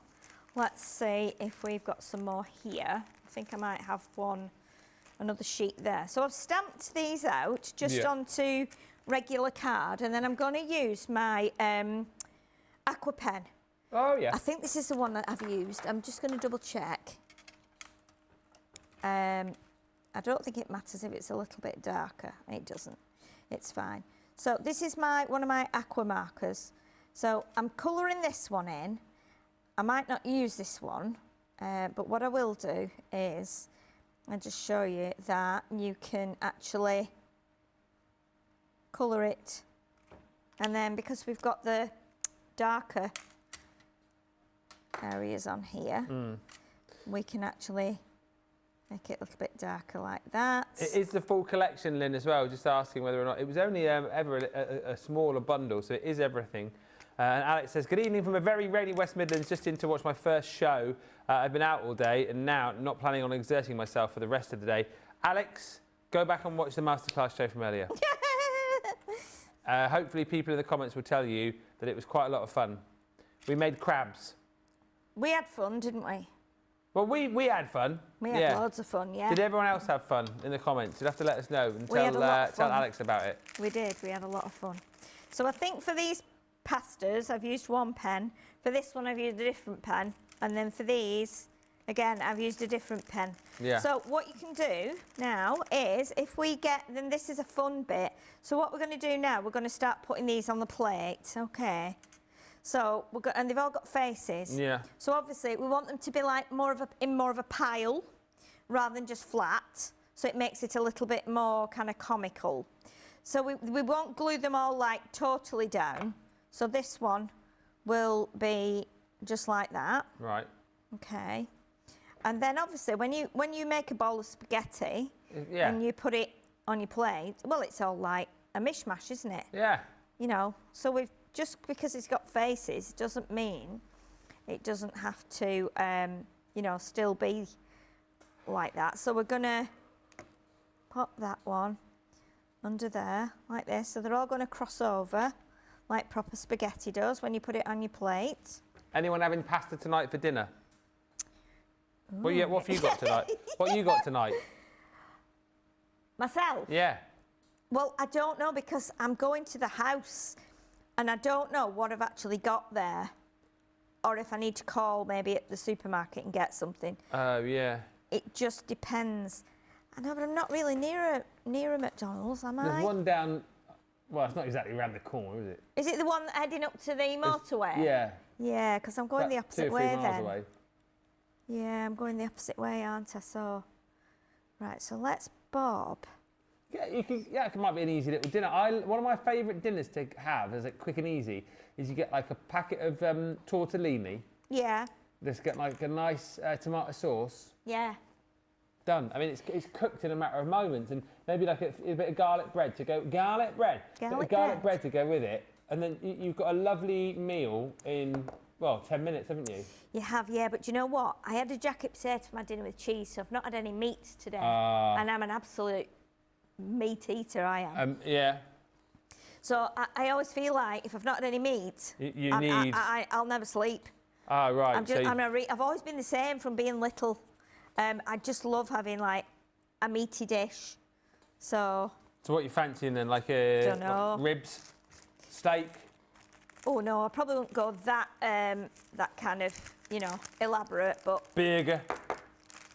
let's see if we've got some more here. I think I might have another sheet there. So I've stamped these out just onto regular card, and then I'm going to use my aqua pen. Oh, yeah. I think this is the one that I've used. I'm just going to double check. I don't think it matters if it's a little bit darker. It doesn't. It's fine. So this is one of my aqua markers. So I'm colouring this one in. I might not use this one, but what I will do is I'll just show you that you can actually colour it. And then because we've got the darker areas on here, we can actually make it a little bit darker like that. It is the full collection, Lynn, as well. Just asking whether or not it was only ever a smaller bundle, so it is everything. And Alex says, good evening from a very rainy West Midlands, just in to watch my first show. I've been out all day and now not planning on exerting myself for the rest of the day. Alex, go back and watch the masterclass show from earlier. Hopefully people in the comments will tell you that it was quite a lot of fun. We made crabs. We had fun, didn't we? Well, we had fun. We had loads of fun, yeah. Did everyone else have fun in the comments? You'd have to let us know and tell Alex about it. We did. We had a lot of fun. So I think for these pastas, I've used one pen. For this one, I've used a different pen. And then for these, again, I've used a different pen. Yeah. So what you can do now is, if we get, then this is a fun bit. So what we're going to do now, we're going to start putting these on the plate, okay? So and they've all got faces. Yeah. So obviously we want them to be like in more of a pile, rather than just flat. So it makes it a little bit more kind of comical. So we won't glue them all like totally down. So this one will be just like that. Right. Okay. And then obviously when you make a bowl of spaghetti and you put it on your plate, well, it's all like a mishmash, isn't it? Yeah. You know, so we've just because it's got faces doesn't mean it doesn't have to, you know, still be like that. So we're gonna pop that one under there like this. So they're all gonna cross over like proper spaghetti does when you put it on your plate. Anyone having pasta tonight for dinner? What have you got tonight? What you got tonight? Myself? Yeah. Well, I don't know because I'm going to the house and I don't know what I've actually got there, or if I need to call maybe at the supermarket and get something. Oh, yeah. It just depends. I know, but I'm not really near a McDonald's, am I? There's one down, well, it's not exactly around the corner, is it? Is it the one heading up to the motorway? Yeah. Yeah, because I'm going the opposite way 2 or 3 miles then. away. Yeah, I'm going the opposite way, aren't I? So, right, so let's bob. Yeah, it might be an easy little dinner. One of my favourite dinners to have, as like quick and easy, is you get like a packet of tortellini. Yeah. Just get like a nice tomato sauce. Yeah. Done. I mean, it's cooked in a matter of moments, and maybe like a bit of garlic bread to go. Garlic bread to go with it, and then you've got a lovely meal in 10 minutes, haven't you? You have, yeah. But do you know what? I had a jacket potato for my dinner with cheese, so I've not had any meat today, and I'm an absolute meat eater. I am. Yeah. So I always feel like if I've not had any meat, I'll never sleep. Ah, right. I've always been the same from being little. I just love having like a meaty dish. So what you fancying then? Like ribs, steak? Oh no, I probably won't go that kind of, you know, elaborate, but burger.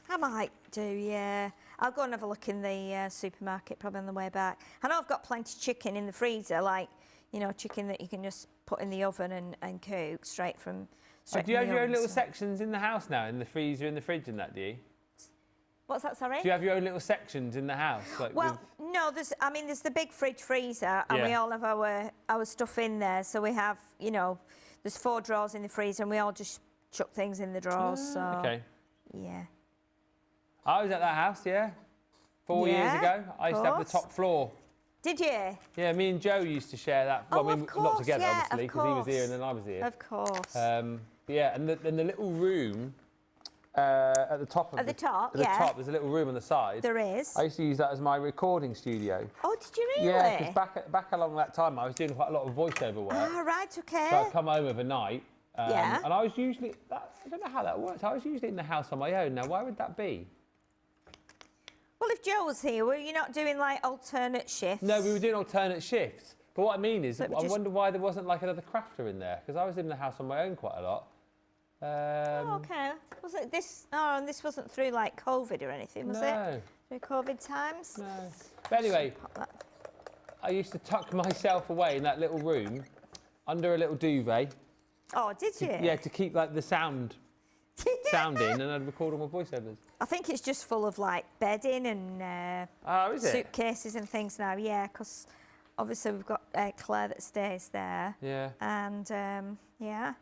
I might do, yeah. I'll go and have a look in the supermarket probably on the way back. I know I've got plenty of chicken in the freezer, like, you know, chicken that you can just put in the oven and cook straight from the Do you have your own oven, little sections in the house now, in the freezer, in the fridge and that, do you? What's that, sorry? Do you have your own little sections in the house? Like no, there's the big fridge freezer and we all have our stuff in there. So we have, you know, there's 4 drawers in the freezer and we all just chuck things in the drawers. Okay. Yeah. I was at that house, 4 years ago. I used to have the top floor. Did you? Yeah, me and Joe used to share that. Well, I mean, of course, not together, yeah, obviously, because he was here and then I was here. Of course. Yeah, and the little room at the top. At the top, there's a little room on the side. There is. I used to use that as my recording studio. Oh, did you really? Yeah, because back along that time, I was doing quite a lot of voiceover work. Ah, right, okay. So I'd come home overnight. And I was usually, I don't know how that works. I was usually in the house on my own. Now, why would that be? Well, if Joe was here, were you not doing like alternate shifts? No, we were doing alternate shifts. But what I mean is, I wonder why there wasn't like another crafter in there, because I was in the house on my own quite a lot. Oh, okay. Was it this? Oh, and this wasn't through like COVID or anything, was it? Through COVID times? No. But anyway, I used to tuck myself away in that little room under a little duvet. Oh, did you? Yeah, to keep like the sound in, and I'd record all my voiceovers. I think it's just full of like bedding and is it? suitcases and things now. Yeah, because obviously we've got Claire that stays there. Yeah. And yeah.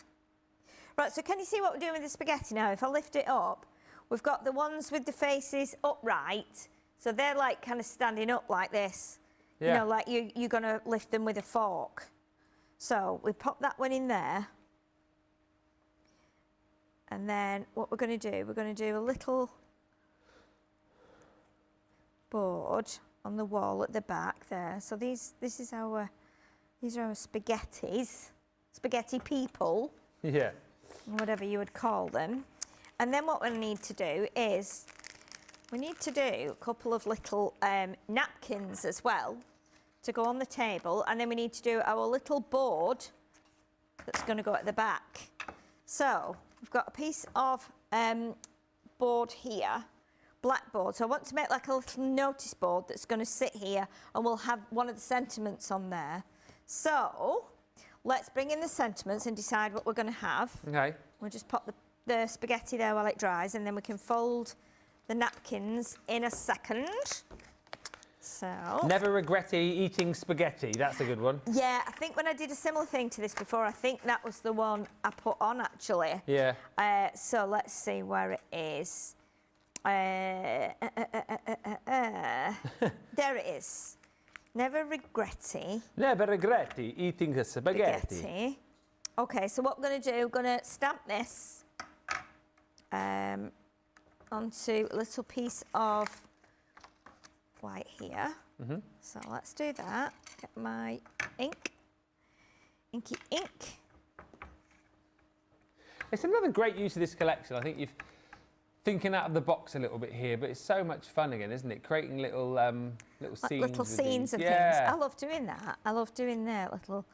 Right, so can you see what we're doing with the spaghetti now? If I lift it up, we've got the ones with the faces upright. So they're like kind of standing up like this. Yeah. You know, like you're going to lift them with a fork. So we pop that one in there. And then what we're going to do a little board on the wall at the back there. So these are our spaghetti people. Yeah. Whatever you would call them. And then what we need to do is we need to do a couple of little napkins as well to go on the table, and then we need to do our little board that's going to go at the back. So we've got a piece of board here, blackboard. So I want to make like a little notice board that's going to sit here, and we'll have one of the sentiments on there. So let's bring in the sentiments and decide what we're going to have. Okay. We'll just pop the spaghetti there while it dries, and then we can fold the napkins in a second. So. Never regret eating spaghetti. That's a good one. Yeah, I think when I did a similar thing to this before, I think that was the one I put on actually. Yeah. So let's see where it is. There it is. Never regret eating spaghetti. Okay, so what we're going to do, we're going to stamp this onto a little piece of white here. So let's do that. Get my inky ink. It's another great use of this collection. I think you're thinking out of the box a little bit here, but it's so much fun again, isn't it? Creating little scenes. Little scenes of things. I love doing that. I love doing their little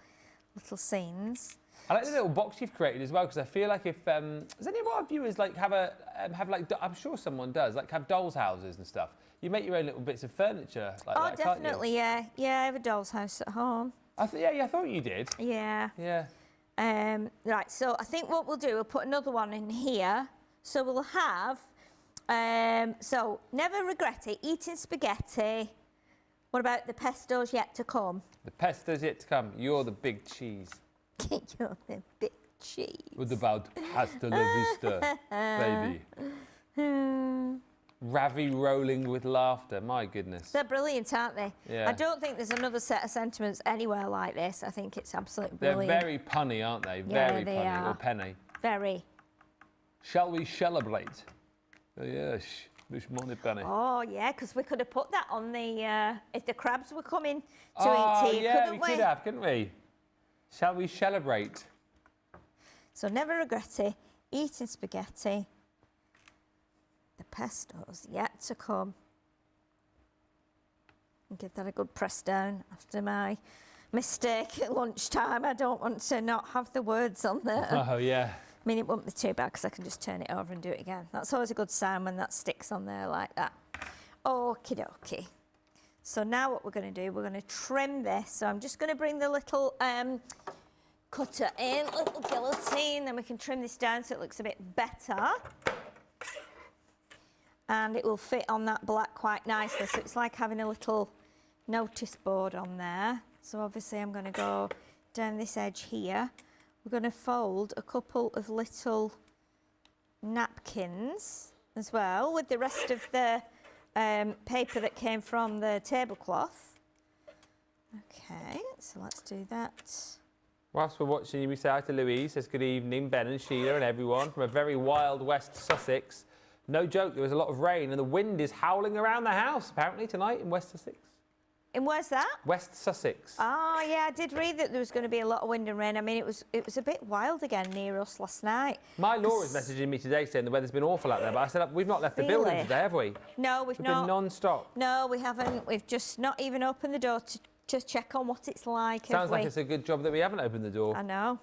scenes. I like the little box you've created as well, because I feel like if does any of our viewers like have like, I'm sure someone does, like have dolls' houses and stuff. You make your own little bits of furniture like that, definitely, can't you? yeah. I have a doll's house at home. I thought you did. Yeah. Yeah. Right. So I think what we'll do, we'll put another one in here. So we'll have. So never regret it. Eating spaghetti. What about the pesto's yet to come? The pesto's yet to come. You're the big cheese. You're the big cheese. What about Pasta La Vista, baby? Ravi rolling with laughter. My goodness. They're brilliant, aren't they? Yeah. I don't think there's another set of sentiments anywhere like this. I think it's absolutely brilliant. They're very punny, aren't they? Yeah, Very they punny. are. Or penny. Very. Shall we celebrate? Oh, yes. This morning, penny. Oh, yeah, because we could have put that on the, if the crabs were coming to Oh, eat tea, yeah, couldn't we could have, couldn't we? Shall we celebrate? So never regret it. Eating spaghetti. The pesto's yet to come. And give that a good press down after my mistake at lunchtime. I don't want to not have the words on there. Oh, yeah. I mean, it won't be too bad because I can just turn it over and do it again. That's always a good sound when that sticks on there like that. Okie dokie. So now what we're going to do, we're going to trim this. So I'm just going to bring the little cutter in, little guillotine, then we can trim this down so it looks a bit better. And it will fit on that black quite nicely. So it's like having a little notice board on there. So obviously I'm going to go down this edge here. We're going to fold a couple of little napkins as well with the rest of the paper that came from the tablecloth. Okay, so let's do that. Whilst we're watching you, we say hi to Louise, says good evening, Ben and Sheila and everyone from a very wild West Sussex. No joke, there was a lot of rain and the wind is howling around the house apparently tonight in West Sussex. And where's that? West Sussex. Oh, yeah, I did read that there was going to be a lot of wind and rain. I mean, it was a bit wild again near us last night. My Laura is messaging me today saying the weather's been awful out there, but I said, we've not left the building today, have we? No, we've not. We've been non-stop. No, we haven't. We've just not even opened the door to check on what it's like. Sounds like it's a good job that we haven't opened the door. I know.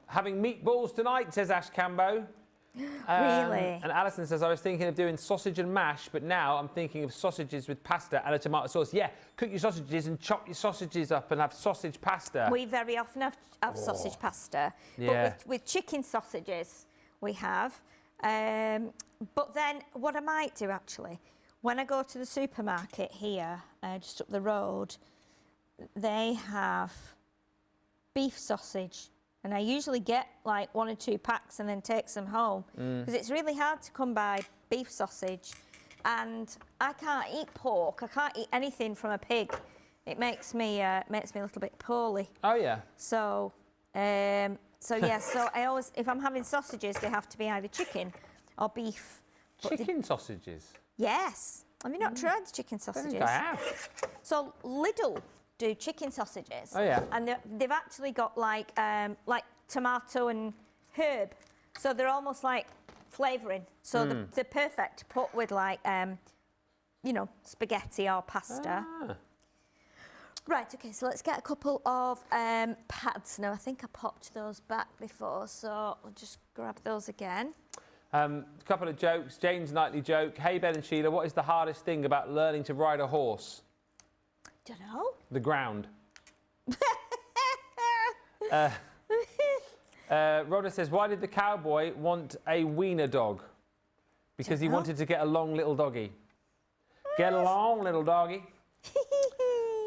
Having meatballs tonight, says Ash Cambo. Really? And Alison says, I was thinking of doing sausage and mash, but now I'm thinking of sausages with pasta and a tomato sauce. Yeah, cook your sausages and chop your sausages up and have sausage pasta. We very often have sausage pasta. Yeah. But with chicken sausages, we have. But then what I might do, actually, when I go to the supermarket here, just up the road, they have beef sausage. And I usually get like 1 or 2 packs and then take some home because it's really hard to come by beef sausage. And I can't eat pork. I can't eat anything from a pig. It makes me a little bit poorly. Oh yeah. So so I always, if I'm having sausages, they have to be either chicken or beef. Chicken sausages? Yes. Have you not tried the chicken sausages? I think I have. So Lidl do chicken sausages. Oh yeah. And they've actually got like tomato and herb. So they're almost like flavouring. So they're perfect to put with like, you know, spaghetti or pasta. Ah. Right, okay, so let's get a couple of pads now. I think I popped those back before, so I'll just grab those again. A couple of jokes. Jane's nightly joke. Hey, Ben and Sheila, what is the hardest thing about learning to ride a horse? Don't know. The ground. Rhoda says, why did the cowboy want a wiener dog? Because he wanted to get along, little doggy. Get along, little doggy.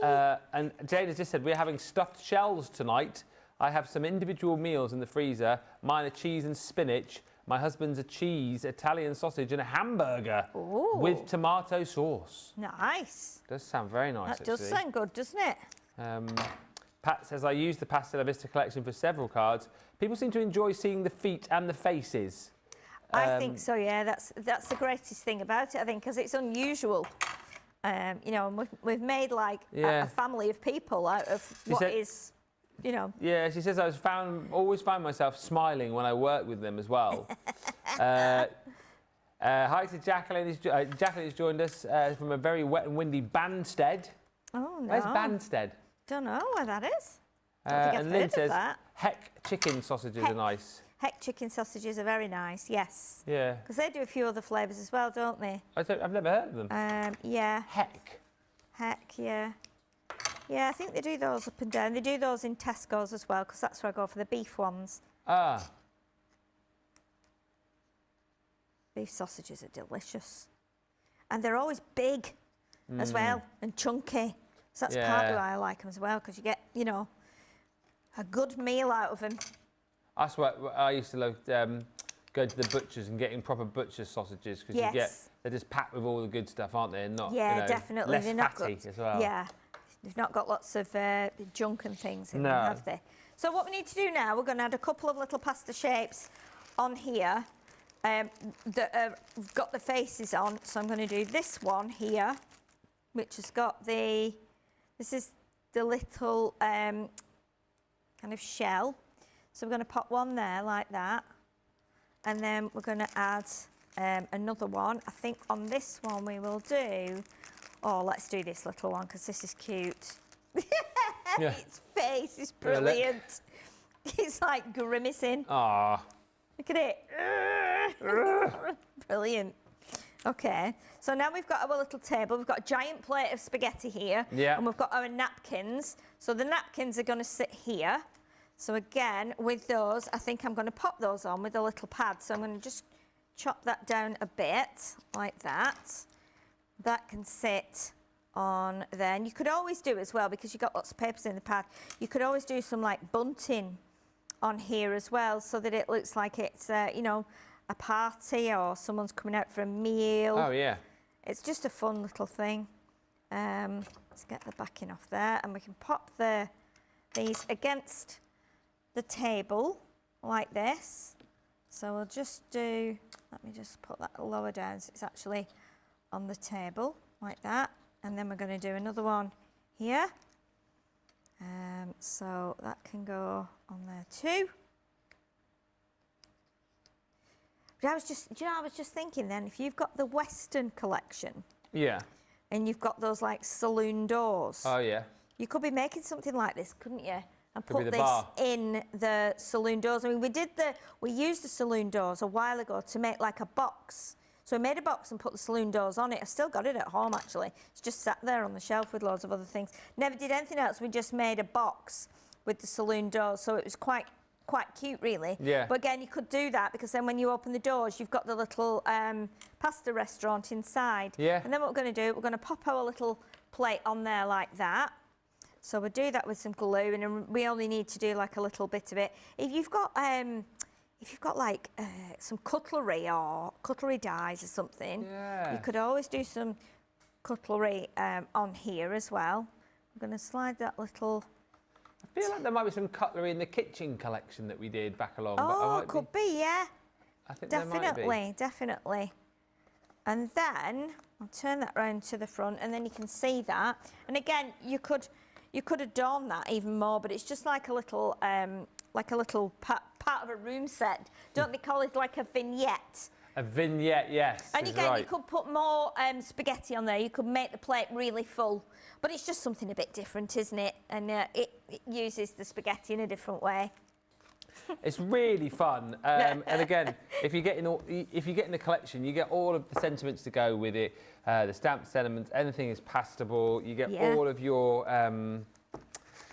And Jane has just said, we're having stuffed shells tonight. I have some individual meals in the freezer. Mine are cheese and spinach. My husband's a cheese, Italian sausage and a hamburger with tomato sauce. Nice. Does sound very nice, That does sound good, doesn't it? Pat says, I use the Pasta La Vista collection for several cards. People seem to enjoy seeing the feet and the faces. I think so, yeah. That's the greatest thing about it, I think, because it's unusual. You know, and we've made like a family of people out of you know. Yeah, she says, always find myself smiling when I work with them as well. Hi to Jacqueline. Jacqueline has joined us from a very wet and windy Banstead. Oh, no. Where's Banstead? Don't know where that is. And Lynn says, heck, chicken sausages are nice. Heck, chicken sausages are very nice, yes. Yeah. Because they do a few other flavours as well, don't they? I've never heard of them. Yeah. Heck. Heck, yeah. Yeah, I think they do those up and down. They do those in Tesco's as well, because that's where I go for the beef ones. Ah. Beef sausages are delicious. And they're always big as well, and chunky. So that's part of why I like them as well, because you get, you know, a good meal out of them. That's what I used to love, going to the butchers and getting proper butcher's sausages, because they're just packed with all the good stuff, aren't they? And not, definitely. less they're not fatty good. as well. Yeah, they've not got lots of junk and things in them, have they? So what we need to do now, we're going to add a couple of little pasta shapes on here that have got the faces on. So I'm going to do this one here, which has got this is the little kind of shell. So we're going to pop one there like that. And then we're going to add another one. I think on this one we will do, let's do this little one because this is cute. Its face is brilliant. It's like grimacing. Ah. Look at it. Brilliant. Okay, so now we've got our little table. We've got a giant plate of spaghetti here. Yeah. And we've got our napkins. So the napkins are going to sit here. So again, with those, I think I'm going to pop those on with a little pad. So I'm going to just chop that down a bit, like that. That can sit on there. And you could always do as well, because you've got lots of papers in the pad, you could always do some like bunting on here as well, so that it looks like it's, you know, a party or someone's coming out for a meal. Oh, yeah. It's just a fun little thing. Let's get the backing off there, and we can pop these against the table like this. So we'll just do, let me just put that lower down so it's actually on the table like that. And then we're going to do another one here. So that can go on there too. But I was just thinking then, if you've got the Western collection. Yeah. And you've got those like saloon doors. Oh, yeah. You could be making something like this, couldn't you? And put this bar in the saloon doors. I mean, we used the saloon doors a while ago to make like a box. So we made a box and put the saloon doors on it. I've still got it at home, actually. It's just sat there on the shelf with loads of other things. Never did anything else. We just made a box with the saloon doors. So it was quite cute, really. Yeah. But again, you could do that, because then when you open the doors, you've got the little pasta restaurant inside. Yeah. And then what we're going to do, we're going to pop our little plate on there like that. So we'll do that with some glue, and we only need to do like a little bit of it. If you've got like some cutlery or cutlery dies or something, you could always do some cutlery on here as well. I'm going to slide that little... I feel like there might be some cutlery in the kitchen collection that we did back along. Oh, could be, yeah. I think Definitely. And then I'll turn that round to the front, and then you can see that. And again, you could adorn that even more, but it's just like a little part of a room set. Don't they call it like a vignette? A vignette, yes. And again, you could put more spaghetti on there. You could make the plate really full, but it's just something a bit different, isn't it? And it uses the spaghetti in a different way. It's really fun, and again, if you get in the collection, you get all of the sentiments to go with it. The stamp sentiments, anything is pastable. You get all of your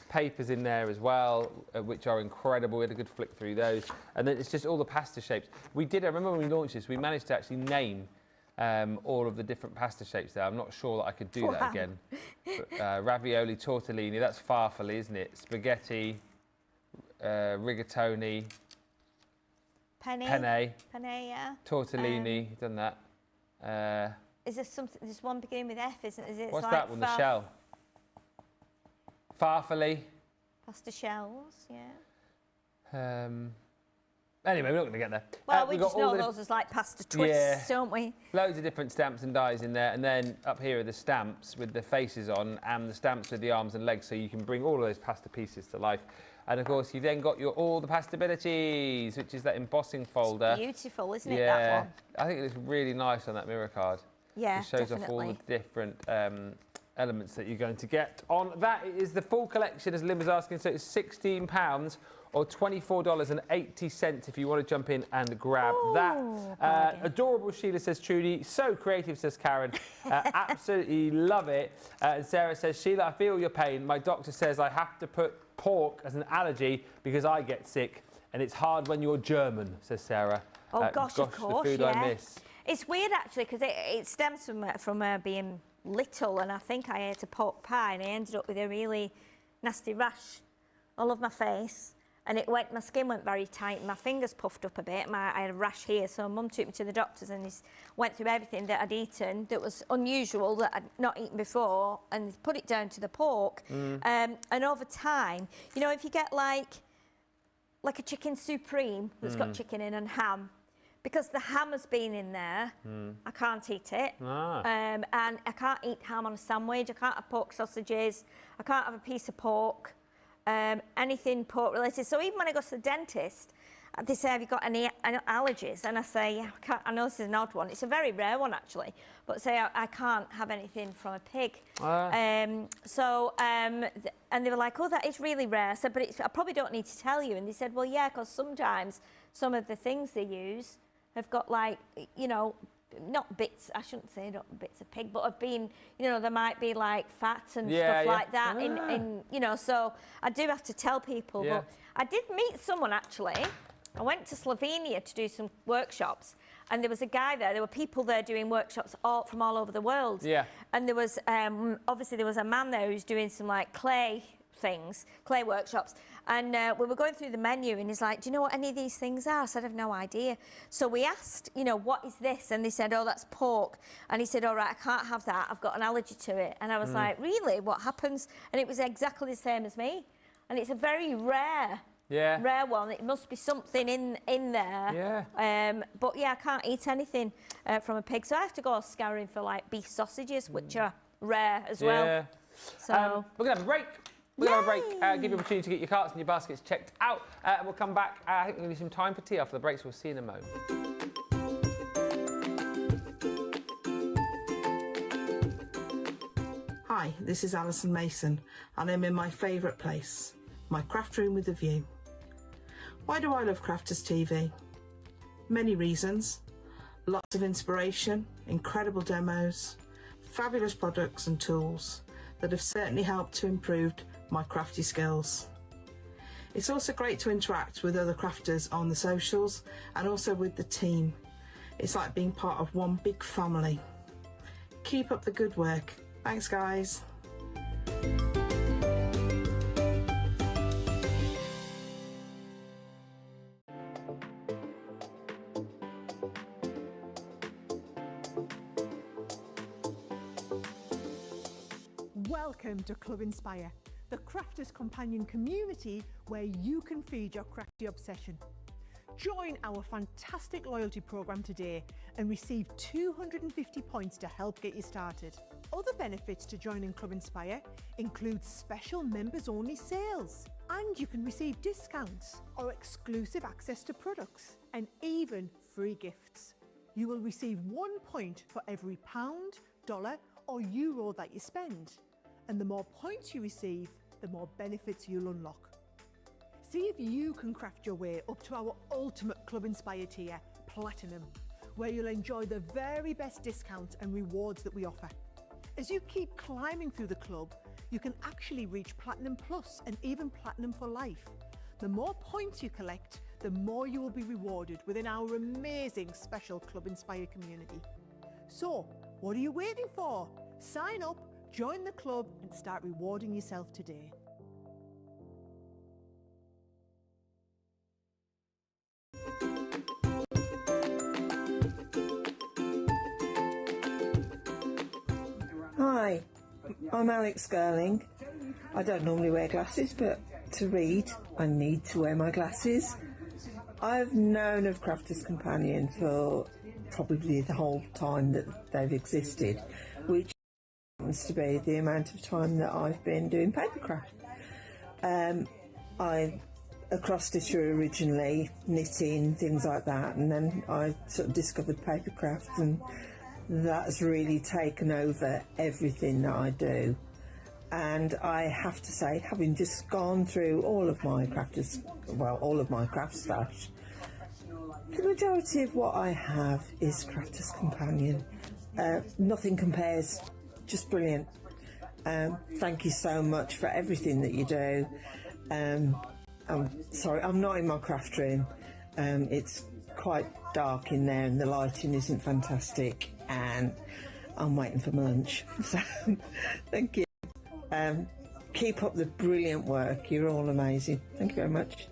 papers in there as well, which are incredible. We had a good flick through those, and then it's just all the pasta shapes. I remember when we launched this, we managed to actually name all of the different pasta shapes there. I'm not sure that I could do that again. But, ravioli, tortellini, that's farfalle, isn't it? Spaghetti. Rigatoni, penne, yeah. Tortellini, done that. Is there something? There's one beginning with F, isn't it? What's that one? The shell. Farfalle. Pasta shells, yeah. Anyway, we're not going to get there. Well, we just know those as like pasta twists, don't we? Loads of different stamps and dies in there, and then up here are the stamps with the faces on, and the stamps with the arms and legs, so you can bring all of those pasta pieces to life. And of course, you've then got all the pastabilities, which is that embossing folder. It's beautiful, isn't it, that one? I think it looks really nice on that mirror card. Yeah, it shows off all the different elements that you're going to get. On that, it is the full collection, as Lynn was asking, so it's £16 or $24.80 if you want to jump in and grab that. Adorable, Sheila says Trudy. So creative, says Karen. Absolutely love it. And Sarah says, Sheila, I feel your pain. My doctor says I have to put pork as an allergy because I get sick, and it's hard when you're German, says Sarah. Oh gosh, of course, the food I miss. It's weird actually, because it stems from being little, and I think I ate a pork pie and I ended up with a really nasty rash all over my face, and my skin went very tight and my fingers puffed up a bit. I had a rash here, so Mum took me to the doctors and he went through everything that I'd eaten that was unusual, that I'd not eaten before, and put it down to the pork. And over time, you know, if you get like a chicken supreme that's got chicken in and ham, because the ham has been in there, I can't eat it. And I can't eat ham on a sandwich. I can't have pork sausages. I can't have a piece of pork. Anything pork related. So even when I go to the dentist, they say, have you got any allergies? And I say, yeah, I can't. I know this is an odd one. It's a very rare one, actually. But say, I can't have anything from a pig. And they were like, oh, that is really rare. I said, but I probably don't need to tell you. And they said, well, yeah, because sometimes some of the things they use have got like, you know, not bits, I shouldn't say not bits of pig, but have been, you know, there might be like fat and stuff like that in, you know, so I do have to tell people. But I did meet someone actually. I went to Slovenia to do some workshops, and there was a guy there. There were people there doing workshops from all over the world. And there was, obviously there was a man there who's doing some like clay workshops, and we were going through the menu, and he's like, do you know what any of these things are? I said, I have no idea. So we asked, you know, what is this? And they said, oh, that's pork. And he said, all right, I can't have that, I've got an allergy to it. And I was like, really, what happens? And it was exactly the same as me, and it's a very rare one. It must be something in there. But yeah, I can't eat anything from a pig, so I have to go scouring for like beef sausages, which are rare as well. So we're gonna have a break. We're going to have a break, give you an opportunity to get your carts and your baskets checked out, and we'll come back. I think we're going to need some time for tea after the break, so we'll see you in a moment. Hi, this is Alison Mason, and I'm in my favourite place, my craft room with a view. Why do I love Crafters TV? Many reasons. Lots of inspiration, incredible demos, fabulous products and tools that have certainly helped to improve my crafty skills. It's also great to interact with other crafters on the socials and also with the team. It's like being part of one big family. Keep up the good work. Thanks, guys. Welcome to Club Inspire, the Crafters Companion community where you can feed your crafty obsession. Join our fantastic loyalty program today and receive 250 points to help get you started. Other benefits to joining Club Inspire include special members-only sales, and you can receive discounts or exclusive access to products, and even free gifts. You will receive 1 point for every pound, dollar or euro that you spend, and the more points you receive, the more benefits you'll unlock. See if you can craft your way up to our ultimate Club Inspire tier, Platinum, where you'll enjoy the very best discounts and rewards that we offer. As you keep climbing through the club, you can actually reach Platinum Plus and even Platinum for life. The more points you collect, the more you will be rewarded within our amazing special Club Inspire community. So, what are you waiting for? Sign up, join the club and start rewarding yourself today. Hi, I'm Alex Girling. I don't normally wear glasses, but to read, I need to wear my glasses. I've known of Crafters Companion for probably the whole time that they've existed, which happens to be the amount of time that I've been doing papercraft. I'm a cross stitcher originally, knitting, things like that, and then I sort of discovered papercraft, and that's really taken over everything that I do. And I have to say, having just gone through all of my craft stash, the majority of what I have is Crafters Companion. Nothing compares, just brilliant. Thank you so much for everything that you do. I'm sorry, I'm not in my craft room. It's quite dark in there and the lighting isn't fantastic, and I'm waiting for my lunch. So, thank you. Keep up the brilliant work. You're all amazing. Thank you very much.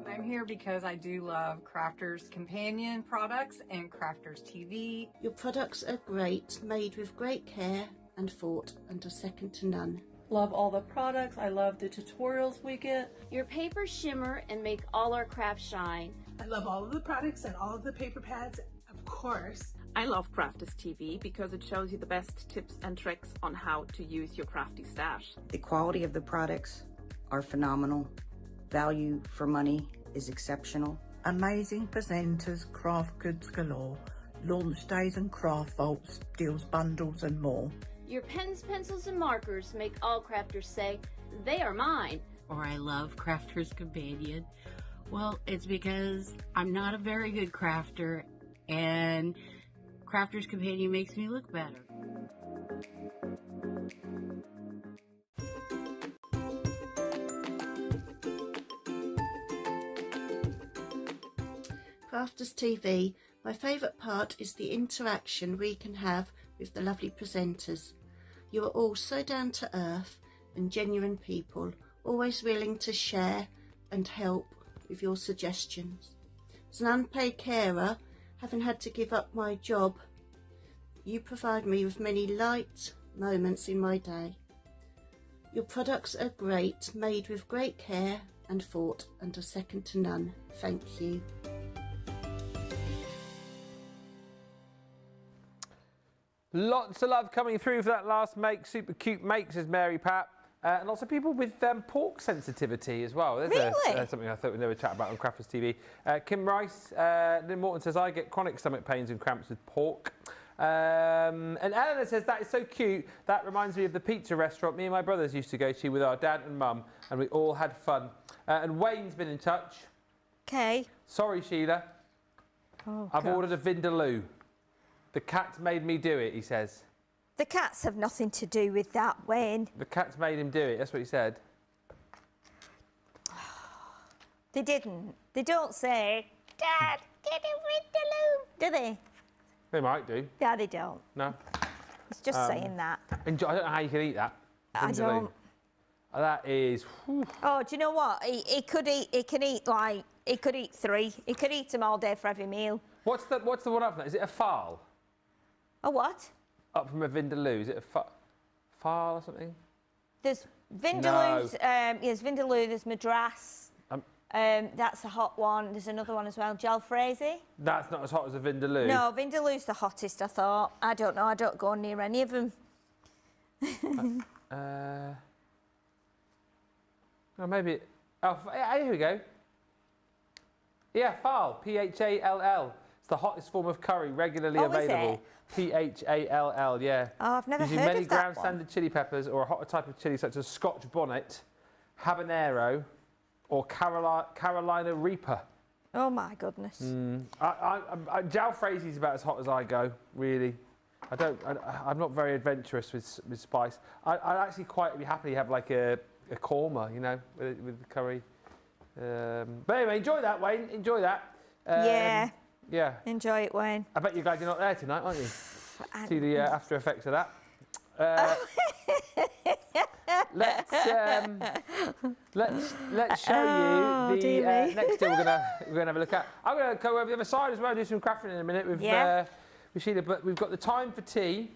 I'm here because I do love Crafters Companion products and Crafters TV. Your products are great, made with great care and thought, and are second to none. Love all the products. I love the tutorials we get. Your papers shimmer and make all our crafts shine. I love all of the products and all of the paper pads, of course. I love Crafters TV because it shows you the best tips and tricks on how to use your crafty stash. The quality of the products are phenomenal. Value for money is exceptional. Amazing presenters, craft goods galore, launch days and craft vaults, deals bundles and more. Your pens, pencils, and markers make all crafters say, they are mine. Or I love Crafters Companion. Well, it's because I'm not a very good crafter, and Crafters Companion makes me look better. Crafters TV, my favourite part is the interaction we can have with the lovely presenters. You are all so down to earth and genuine people, always willing to share and help with your suggestions. As an unpaid carer, having had to give up my job, you provide me with many light moments in my day. Your products are great, made with great care and thought, and are second to none. Thank you. Lots of love coming through for that last make. Super cute make, says Mary Pat. And lots of people with pork sensitivity as well. There's really? Something I thought we'd never chat about on Crafters TV. Kim Rice, Lynn Morton says, I get chronic stomach pains and cramps with pork. And Eleanor says, that is so cute. That reminds me of the pizza restaurant me and my brothers used to go to with our dad and mum, and we all had fun. And Wayne's been in touch. Okay. Sorry, Sheila. Oh, I've God. ordered a Vindaloo. The cat made me do it, he says. The cats have nothing to do with that, Wayne. The cat's made him do it, that's what he said. They didn't. They don't say, Dad, get a Vindaloo, do they? They might do. Yeah, they don't. No. It's just saying that. I don't know how you can eat that. I don't. That is... Whew. Oh, do you know what? He can eat He could eat 3. He could eat them all day for every meal. What's the one up from that? Is it a fowl? A what? Up from a Vindaloo. Is it a fowl or something? There's Vindaloo's, No. there's Vindaloo, there's Madras. That's a hot one. There's another one as well, Jalfrezi. That's not as hot as a Vindaloo. No, Vindaloo's the hottest, I thought. I don't know, I don't go near any of them. Oh, maybe. Oh, here we go. Yeah, phall. P-H-A-L-L. It's the hottest form of curry regularly available. P-H-A-L-L. Yeah. Oh, I've never Using heard many of that ground standard chili peppers or a hotter type of chili such as Scotch bonnet, habanero, or Carolina Reaper. Oh my goodness. Jalfrezi is about as hot as I go, really. I'm not very adventurous with spice. I'd actually quite happily have like a korma, you know, with the curry. But anyway, enjoy that, Wayne. Enjoy that. Yeah. Yeah. Enjoy it, Wayne. I bet you're glad you're not there tonight, aren't you? See the after effects of that. Let's show you the next deal we're gonna have a look at. I'm gonna go over the other side as well, do some crafting in a minute with Sheila. But we've got the time for tea.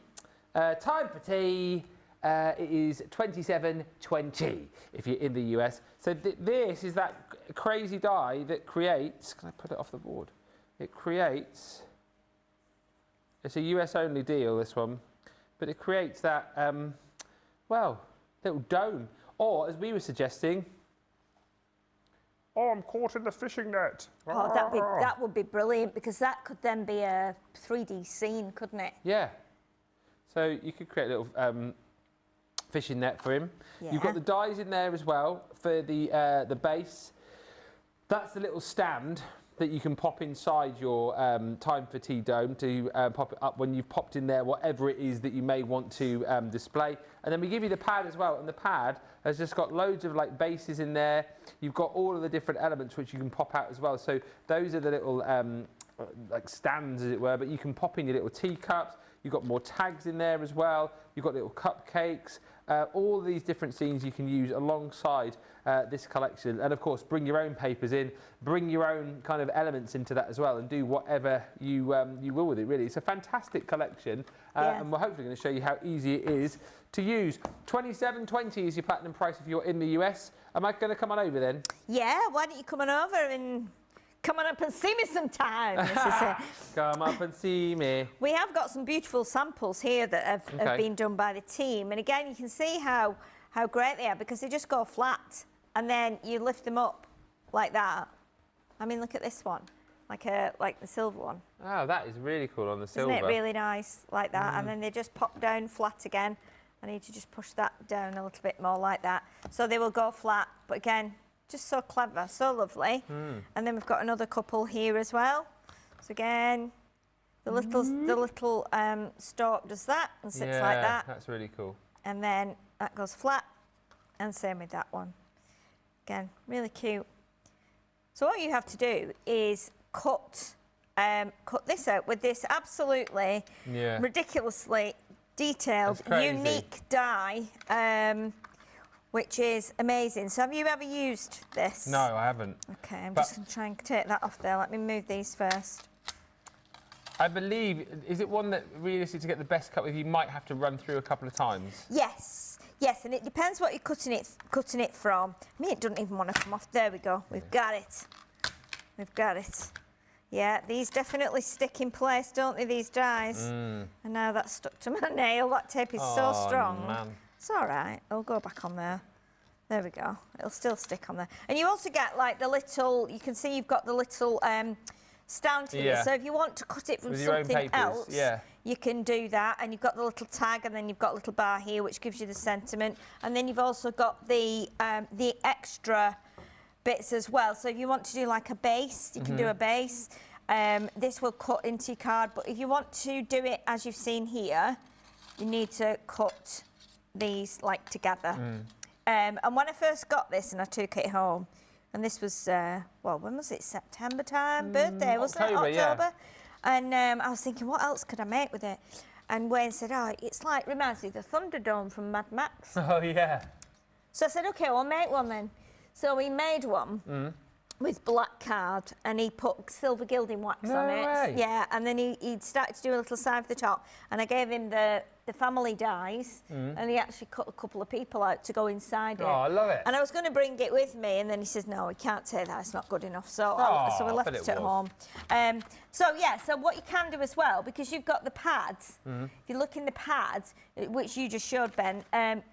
It is 27.20 if you're in the US. So this is that crazy die that creates. Can I put it off the board? It creates. It's a US only deal, this one, but it creates that well, little dome, or as we were suggesting. Oh, I'm caught in the fishing net. Oh, that would be brilliant, because that could then be a 3D scene, couldn't it? Yeah. So you could create a little fishing net for him. Yeah. You've got the dies in there as well for the base. That's the little stand that you can pop inside your time for tea dome to pop it up when you've popped in there whatever it is that you may want to display. And then we give you the pad as well, and the pad has just got loads of like bases in there. You've got all of the different elements which you can pop out as well. So those are the little like stands, as it were, but you can pop in your little teacups. You've got more tags in there as well. You've got little cupcakes. All these different scenes you can use alongside this collection. And of course, bring your own papers in, bring your own kind of elements into that as well, and do whatever you will with it, really. It's a fantastic collection, and we're hopefully going to show you how easy it is to use. $27.20 is your platinum price if you're in the US. Am I going to come on over then? Yeah, why don't you come on over and come on up and see me sometime. Come up and see me. We have got some beautiful samples here that have been done by the team. And again, you can see how great they are, because they just go flat and then you lift them up like that. I mean, look at this one, like the silver one. Oh, that is really cool on the silver. Isn't it really nice like that? And then they just pop down flat again. I need to just push that down a little bit more like that. So they will go flat, but again, just so clever, so lovely. And then we've got another couple here as well. So again, the little stalk does that and sits like that. That's really cool. And then that goes flat, and same with that one. Again, really cute. So what you have to do is cut this out with this absolutely ridiculously detailed, unique die. Which is amazing. So have you ever used this? No, I haven't. Okay, I'm just going to try and take that off there. Let me move these first. I believe, is it one that realistically to get the best cut with you might have to run through a couple of times? Yes, yes, and it depends what you're cutting it from. I mean, it doesn't even want to come off. There we go. We've got it. We've got it. Yeah, these definitely stick in place, don't they, these dies? And now that's stuck to my nail. That tape is so strong. Man. It's all right. It'll go back on there. There we go. It'll still stick on there. And you also get like the little, you can see you've got the little stand here. So if you want to cut it from something else, you can do that. And you've got the little tag, and then you've got a little bar here, which gives you the sentiment. And then you've also got the extra bits as well. So if you want to do like a base, you can do a base. This will cut into your card. But if you want to do it as you've seen here, you need to cut these like together. And when I first got this and I took it home, and this was well, when was it? September time, birthday, wasn't it? October. Yeah. And I was thinking, what else could I make with it? And Wayne said, oh, it's like, reminds me of the Thunderdome from Mad Max. Oh yeah. So I said, okay, I'll make one then. So we made one, with black card, and he put silver gilding wax on it. Way. Yeah, and then he started to do a little sign for the top, and I gave him the family dies, and he actually cut a couple of people out to go inside it. Oh, I love it. And I was going to bring it with me, and then he says, no, we can't take that, it's not good enough. So, so we left it at home. So what you can do as well, because you've got the pads, if you look in the pads, which you just showed, Ben,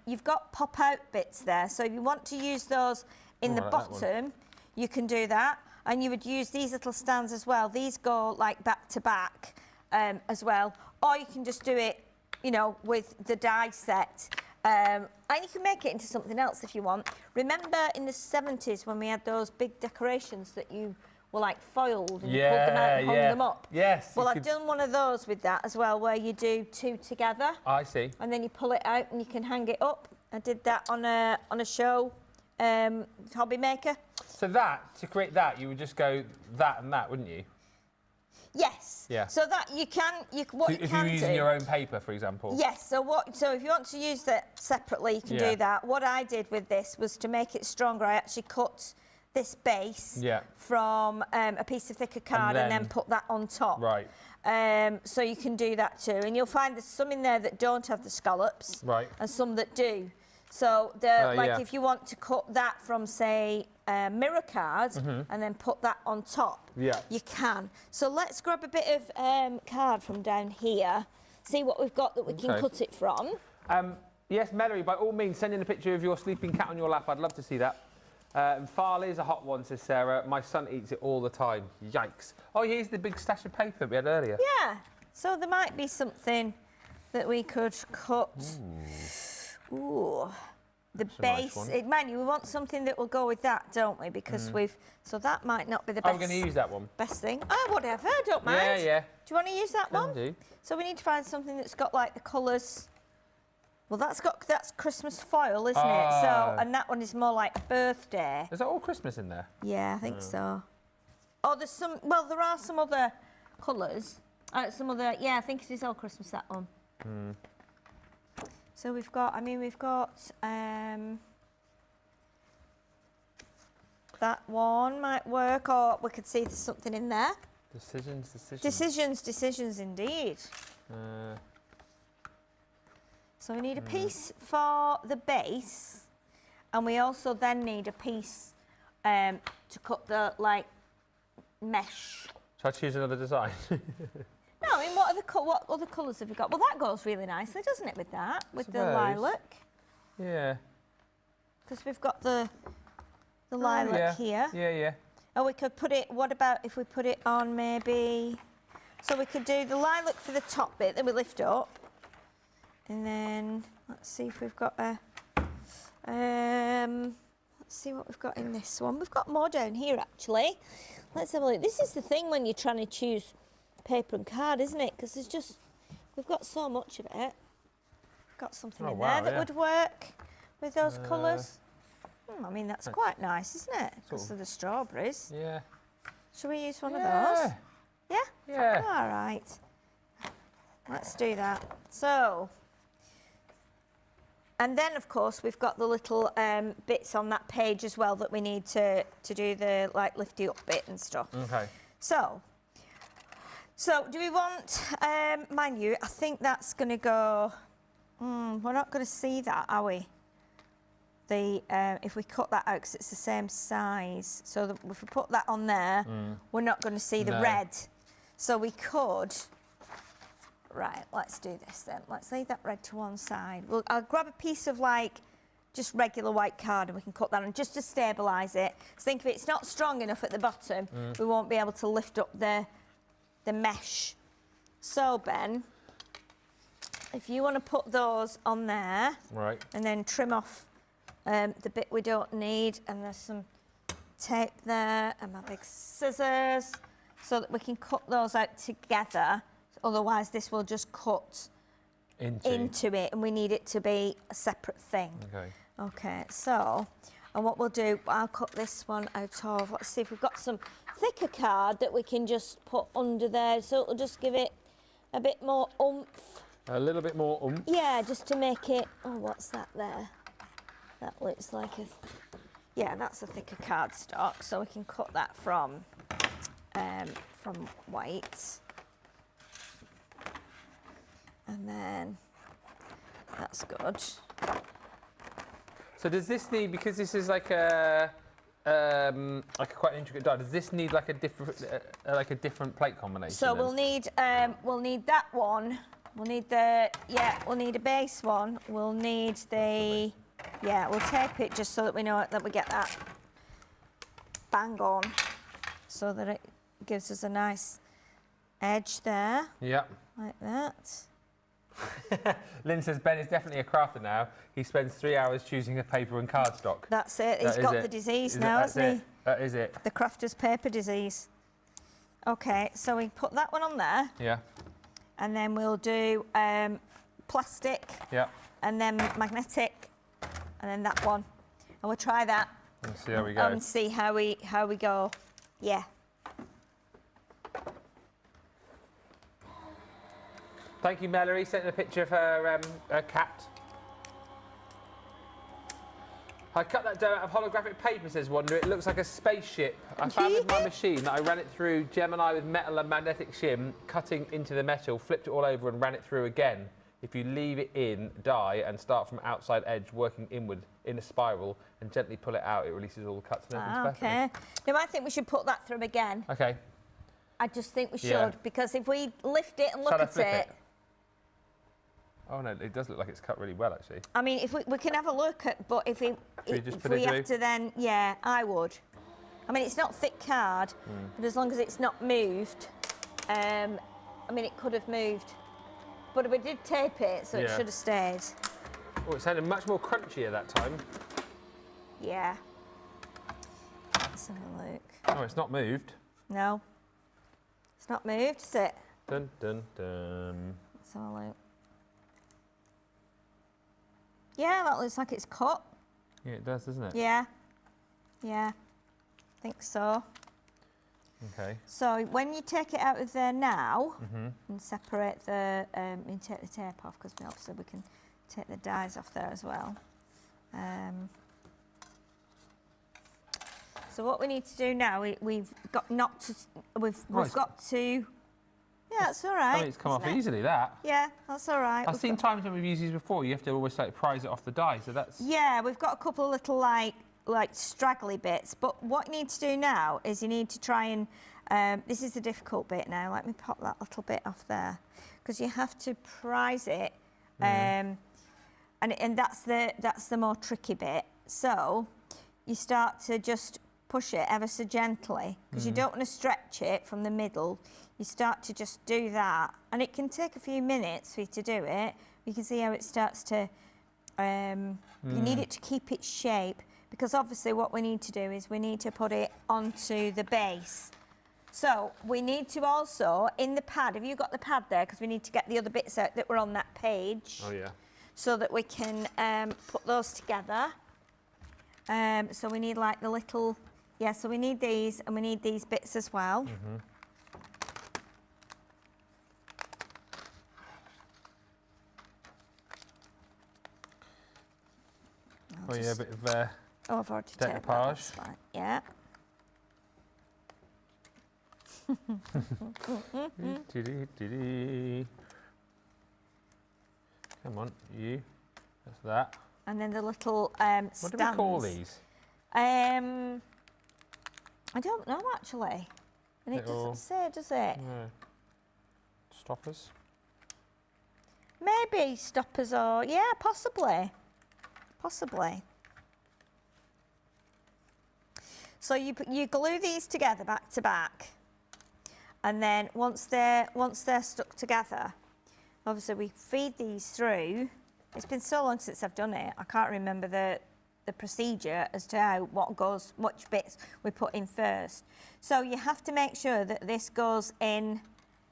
you've got pop-out bits there. So if you want to use those in the bottom, you can do that. And you would use these little stands as well. These go like back to back as well. Or you can just do it, you know, with the die set. And you can make it into something else if you want. Remember in the 70s when we had those big decorations that you were like foiled and you pulled them out and hung them up? Yes. Well, I've done one of those with that as well, where you do two together. I see. And then you pull it out and you can hang it up. I did that on a show, Hobby Maker. So that, to create that, you would just go that and that, wouldn't you? Yes. Yeah. So that you can, If you're using your own paper, for example. Yes. So if you want to use that separately, you can do that. What I did with this was to make it stronger. I actually cut this base from a piece of thicker card and then put that on top. Right. So you can do that too, and you'll find there's some in there that don't have the scallops, and some that do. So if you want to cut that from, say, mirror cards and then put that on top, you can. So let's grab a bit of card from down here, see what we've got that we can cut it from. Yes, Melody, by all means, send in a picture of your sleeping cat on your lap. I'd love to see that. Farley's a hot one, says Sarah. My son eats it all the time. Yikes. Oh, here's the big stash of paper we had earlier. Yeah. So there might be something that we could cut. Ooh, the base. Mind you, we want something that will go with that, don't we? Because so that might not be the best. I'm going to use that one. Best thing. Oh, whatever. I don't mind. Yeah, yeah. Do you want to use that one? Do. So we need to find something that's got like the colours. Well, that's Christmas foil, isn't it? So, and that one is more like birthday. Is that all Christmas in there? Yeah, I think so. Oh, there's some. Well, there are some other colours. Some other. Yeah, I think it is all Christmas, that one. So we've got. That one might work, or we could see there's something in there. Decisions indeed. So we need a piece for the base, and we also then need a piece to cut the mesh. Shall I choose another design? No, I mean, what other colours have we got? Well, that goes really nicely, doesn't it, with that, with the lilac? Yeah. Because we've got the lilac here. Yeah, yeah. And we could put it. What about if we put it on maybe? So we could do the lilac for the top bit that we lift up. And then let's see if we've got a. Let's see what we've got in this one. We've got more down here actually. Let's have a look. This is the thing when you're trying to choose paper and card, isn't it? Because we've got so much of it. Got something in there that would work with those colours. I mean, that's quite nice, isn't it? Because of the strawberries. Yeah. Shall we use one of those? Yeah. Yeah. All right. Let's do that. So. And then, of course, we've got the little bits on that page as well that we need to do the lifty up bit and stuff. Okay. So do we want, mind you, I think that's going to go, we're not going to see that, are we? If we cut that out, because it's the same size. So if we put that on there, we're not going to see the red. So we could... Right, let's do this then. Let's leave that red to one side. I'll grab a piece of just regular white card and we can cut that on just to stabilise it. So think if it's not strong enough at the bottom, we won't be able to lift up the mesh. So Ben, if you want to put those on there, and then trim off the bit we don't need, and there's some tape there and my big scissors, so that we can cut those out together. Otherwise, this will just cut into it, and we need it to be a separate thing. Okay, so, and what we'll do, I'll cut this one out of, let's see if we've got some thicker card that we can just put under there, so it'll just give it a bit more oomph. A little bit more oomph? Yeah, just to make it, oh, what's that there? That looks like Yeah, that's a thicker cardstock, so we can cut that from white. And then that's good. So does this need, because this is like a quite an intricate die, does this need like a different plate combination? So then? we'll need that one. We'll need we'll need a base one. We'll need we'll tape it just so that we know that we get that bang on, so that it gives us a nice edge there. Yeah. Like that. Lynn says Ben is definitely a crafter now. He spends 3 hours choosing a paper and cardstock. That's it. He's got the disease now, hasn't he? That is it. The crafter's paper disease. Okay, so we put that one on there. Yeah. And then we'll do plastic. Yeah. And then magnetic. And then that one. And we'll try that. And see how we go. And see how we go. Yeah. Thank you, Mallory. Sent a picture of her cat. I cut that dough out of holographic paper, says Wonder. It looks like a spaceship. I found with my machine that I ran it through Gemini with metal and magnetic shim, cutting into the metal, flipped it all over and ran it through again. If you leave it in, die, and start from outside edge, working inward in a spiral, and gently pull it out, it releases all the cuts and everything's okay. No, I think we should put that through again. Okay. I just think we should, because if we lift it and look at it... Oh no, it does look like it's cut really well, actually. I mean, if we can have a look at, but if we have to then, yeah, I would. I mean, it's not thick card, but as long as it's not moved, I mean, it could have moved. But we did tape it, so it should have stayed. Oh, it sounded much more crunchy at that time. Yeah. Let's have a look. Oh, it's not moved. No. It's not moved, is it? Dun, dun, dun. Let's have a look. Yeah, that looks like it's cut. Yeah, it does, doesn't it? Yeah. Yeah. I think so. Okay. So when you take it out of there now and separate the, and take the tape off, because obviously we can take the dies off there as well. So what we need to do now, we've got to. Yeah, that's all right. I mean, it's come off easily, that. Yeah, that's all right. I've seen times when we've used these before, you have to always like prise it off the die, so that's... Yeah, we've got a couple of little like straggly bits, but what you need to do now is you need to try and, this is the difficult bit now, let me pop that little bit off there, because you have to prise it, and that's the more tricky bit. So you start to just push it ever so gently, because you don't want to stretch it from the middle. You start to just do that, and it can take a few minutes for you to do it. You can see how it starts to, you need it to keep its shape, because obviously what we need to do is we need to put it onto the base. So we need to also, in the pad, have you got the pad there? Because we need to get the other bits out that were on that page. Oh, yeah. So that we can put those together. So we need like the little, so we need these, and we need these bits as well. Oh yeah, a bit of I've already taped that, fine. Yeah. Come on, you. That's that. And then the little stands. What do we call these? I don't know actually. And it doesn't say, does it? No. Stoppers? Maybe stoppers, or yeah, possibly. Possibly. So you glue these together back to back, and then once they're stuck together, obviously we feed these through. It's been so long since I've done it, I can't remember the procedure as to which bits we put in first. So you have to make sure that this goes in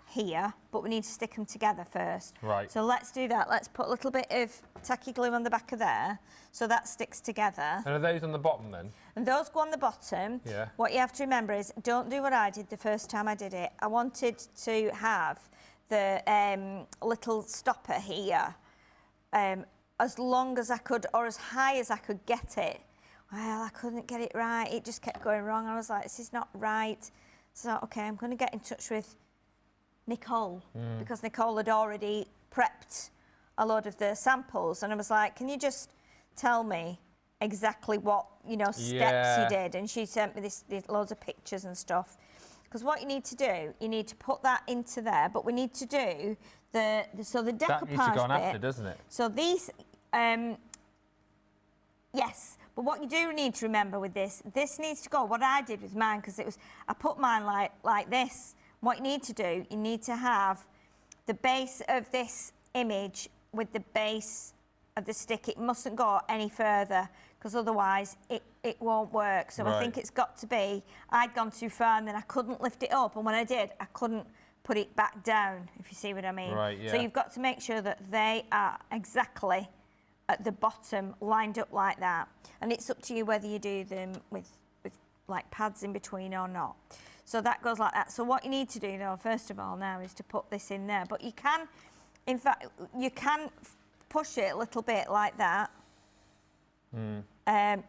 here, but we need to stick them together first. Right. So let's do that. Let's put a little bit of tacky glue on the back of there, so that sticks together. And are those on the bottom then? And those go on the bottom. Yeah. What you have to remember is, don't do what I did the first time I did it. I wanted to have the little stopper here as long as I could, or as high as I could get it. well, I couldn't get it right. It just kept going wrong. I was like, this is not right. So, okay, I'm going to get in touch with Nicole because Nicole had already prepped a load of the samples. And I was like, can you just tell me exactly what, steps you did? And she sent me these loads of pictures and stuff. Because what you need to do, you need to put that into there, but we need to do the decoupage That needs to go on bit. after, doesn't it? So these, yes, but what you do need to remember with this needs to go, what I did with mine, because I put mine like this. What you need to do, you need to have the base of this image with the base of the stick. It mustn't go any further, because otherwise it won't work. So I think it's got to be, I'd gone too far and then I couldn't lift it up, and when I did, I couldn't put it back down, if you see what I mean. Right, yeah. So you've got to make sure that they are exactly at the bottom, lined up like that. And it's up to you whether you do them with like pads in between or not. So that goes like that. So what you need to do though, first of all now, is to put this in there. But you can, in fact, you can push it a little bit like that.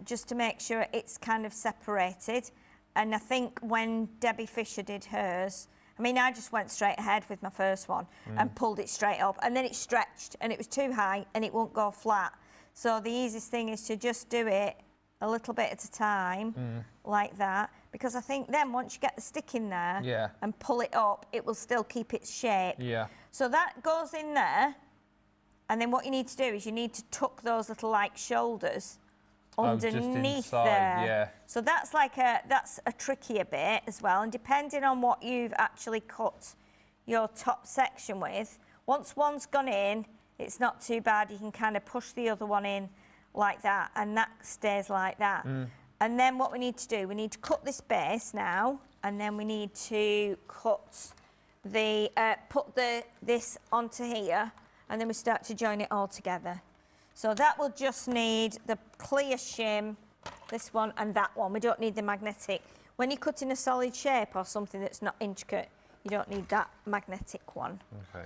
Just to make sure it's kind of separated. And I think when Debbie Fisher did hers, I mean, I just went straight ahead with my first one and pulled it straight up, and then it stretched and it was too high and it won't go flat. So the easiest thing is to just do it a little bit at a time, like that, because I think then once you get the stick in there and pull it up, it will still keep its shape. Yeah. So that goes in there, and then what you need to do is you need to tuck those little like shoulders underneath just inside, there. yeah. So that's a trickier bit as well, and depending on what you've actually cut your top section with, once one's gone in, it's not too bad. You can kind of push the other one in like that, and that stays like that. And then what we need to do, we need to cut this base now, and then we need to cut the put this onto here, and then we start to join it all together. So that will just need the clear shim, this one and that one. We don't need the magnetic. When you're cutting a solid shape or something that's not intricate, you don't need that magnetic one. Okay.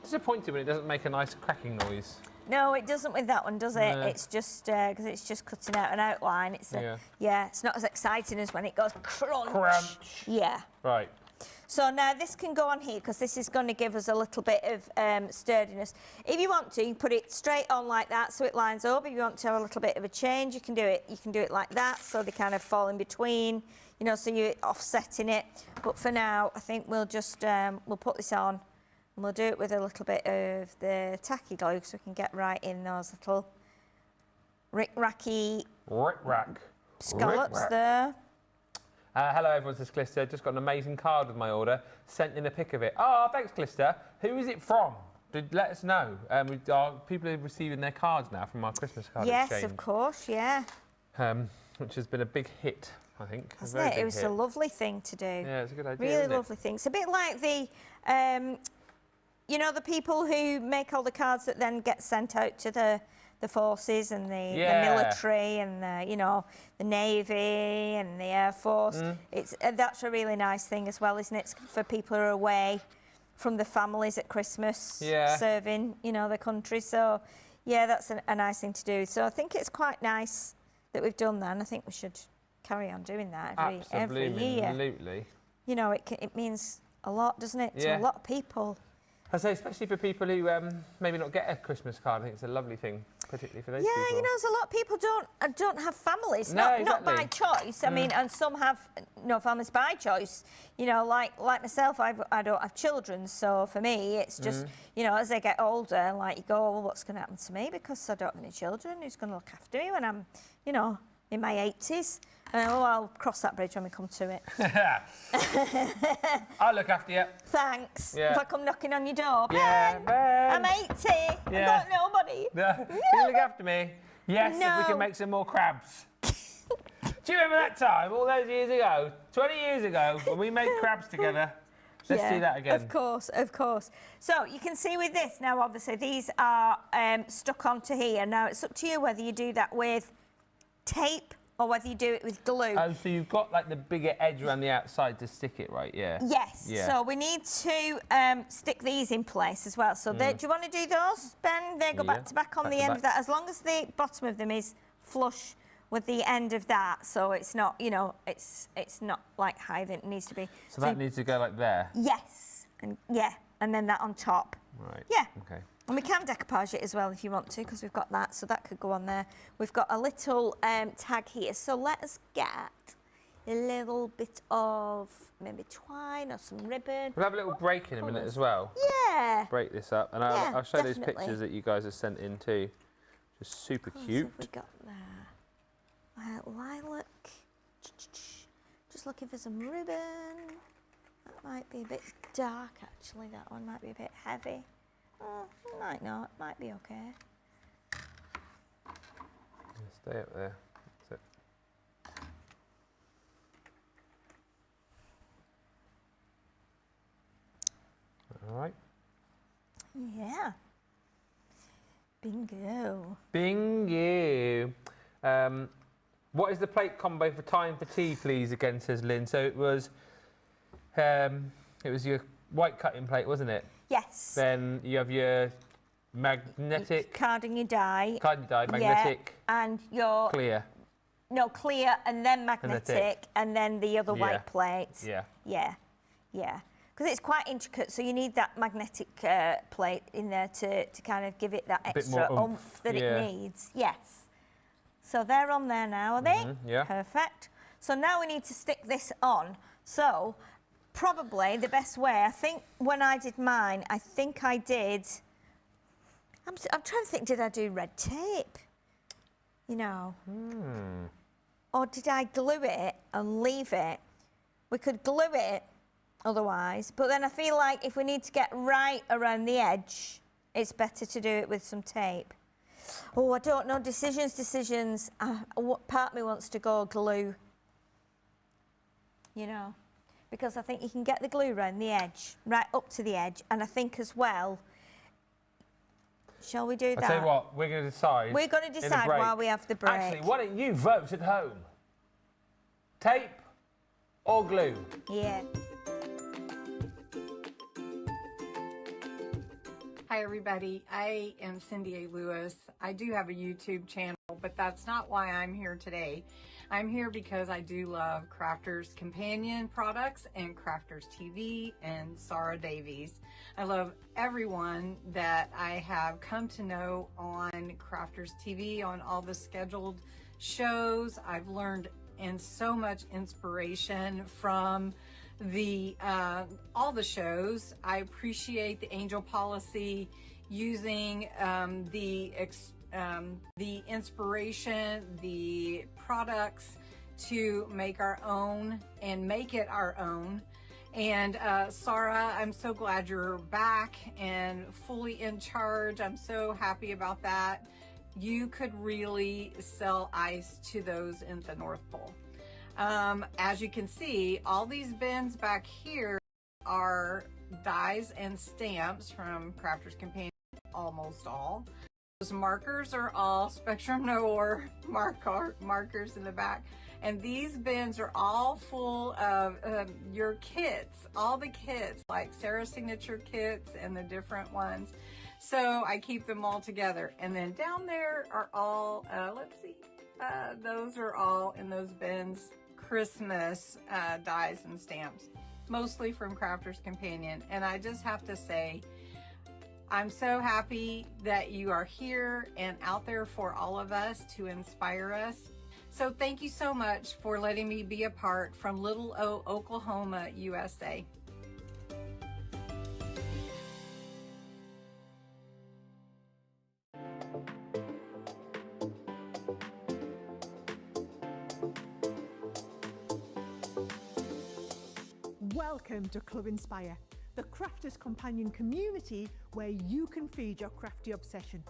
Disappointed when it doesn't make a nice cracking noise. No, it doesn't with that one, does it? No. It's just because it's just cutting out an outline. It's it's not as exciting as when it goes crunch. Crunch. Yeah. Right. So now this can go on here because this is going to give us a little bit of sturdiness. If you want to, you can put it straight on like that so it lines up. If you want to have a little bit of a change, you can do it. You can do it like that so they kind of fall in between, so you're offsetting it. But for now, I think we'll just we'll put this on. And we'll do it with a little bit of the tacky glue so we can get right in those little rick-racky scallops there. Hello everyone, this is Clister. Just got an amazing card with my order. Sent in a pic of it. Oh, thanks Clister. Who is it from? Let us know. People are receiving their cards now from our Christmas card exchange. Yes, of course, yeah. Which has been a big hit, I think. Hasn't it? It was a lovely thing to do. Yeah, it's a good idea. Really lovely thing. It's a bit like the, the people who make all the cards that then get sent out to the forces and the military and the Navy and the Air Force. That's a really nice thing as well, isn't it? For people who are away from the families at Christmas, serving, the country. So, yeah, that's a nice thing to do. So I think it's quite nice that we've done that, and I think we should carry on doing that every year. Absolutely. It means a lot, doesn't it, to a lot of people. I say, especially for people who maybe not get a Christmas card, I think it's a lovely thing, particularly for those people. Yeah, there's a lot of people don't have families, No, not by choice. I mean, and some have no families by choice. Like myself, I don't have children, so for me, it's just as they get older, like you go, well, what's going to happen to me because I don't have any children? Who's going to look after me when I'm, in my 80s? I'll cross that bridge when we come to it. I'll look after you. Thanks. Yeah. If I come knocking on your door, Ben, I'm 80. I've got nobody. You look after me. Yes, if we can make some more crabs. Do you remember that time, all those years ago, 20 years ago, when we made crabs together? Let's do that again. Of course, of course. So you can see with this now, obviously, these are stuck onto here. Now, it's up to you whether you do that with tape or whether you do it with glue. Oh, so you've got like the bigger edge around the outside to stick it, right? Yeah. Yes. Yeah. So we need to stick these in place as well. So there, do you want to do those, Ben? They go back to back on the end of that, as long as the bottom of them is flush with the end of that, so it's not, you know, it's not like high that it needs to be. So that needs to go like there? Yes, and and then that on top. Right. Yeah. Okay. And we can decoupage it as well if you want to, because we've got that, so that could go on there. We've got a little tag here, so let us get a little bit of maybe twine or some ribbon. We'll have a little break in a minute as well. Yeah. Break this up, and I'll show those pictures that you guys have sent in too. Just super cute. What have we got there? Lilac. Just looking for some ribbon. That might be a bit dark actually, that one might be a bit heavy. Oh, might not, might be okay. Stay up there. That's it. All right. Yeah. Bingo. Bingo. What is the plate combo for time for tea, please? Again, says Lynn. So it was your white cutting plate, wasn't it? Yes. Then you have your magnetic carding your die. Carding your die, magnetic. Yeah, and your clear. No, clear and then magnetic and then the other white plate. Yeah. Yeah. Yeah. Because it's quite intricate, so you need that magnetic plate in there to kind of give it that extra oomph that it needs. Yes. So they're on there now, are they? Yeah. Perfect. So now we need to stick this on. So probably the best way, I think when I did mine, I think I did, I'm trying to think, did I do red tape? You know? Or did I glue it and leave it? We could glue it otherwise, but then I feel like if we need to get right around the edge, it's better to do it with some tape. Oh, I don't know. Decisions. Part of me wants to go glue. You know, because I think you can get the glue around the edge, right up to the edge, and I think as well. Shall we do that? I'll tell you what, we're going to decide. We're going to decide while we have the break. Actually, why don't you vote at home? Tape or glue? Yeah. Hi everybody, I am Cindy A. Lewis. I do have a YouTube channel, but that's not why I'm here today. I'm here because I do love Crafters Companion products and Crafters TV and Sarah Davies. I love everyone that I have come to know on Crafters TV, on all the scheduled shows. I've learned and so much inspiration from all the shows. I appreciate the Angel Policy using the inspiration, the products to make our own and make it our own. And Sarah, I'm so glad you're back and fully in charge. I'm so happy about that. You could really sell ice to those in the North Pole. As you can see, all these bins back here are dies and stamps from Crafters Companion, almost all. Those markers are all Spectrum Noir markers in the back. And these bins are all full of your kits, all the kits, like Sarah's signature kits and the different ones. So I keep them all together. And then down there are all, let's see, those are all in those bins. Christmas dies and stamps, mostly from Crafters Companion. And I just have to say, I'm so happy that you are here and out there for all of us to inspire us. So thank you so much for letting me be a part from Little O, Oklahoma, USA. Welcome to Club Inspire, the Crafters Companion community where you can feed your crafty obsession.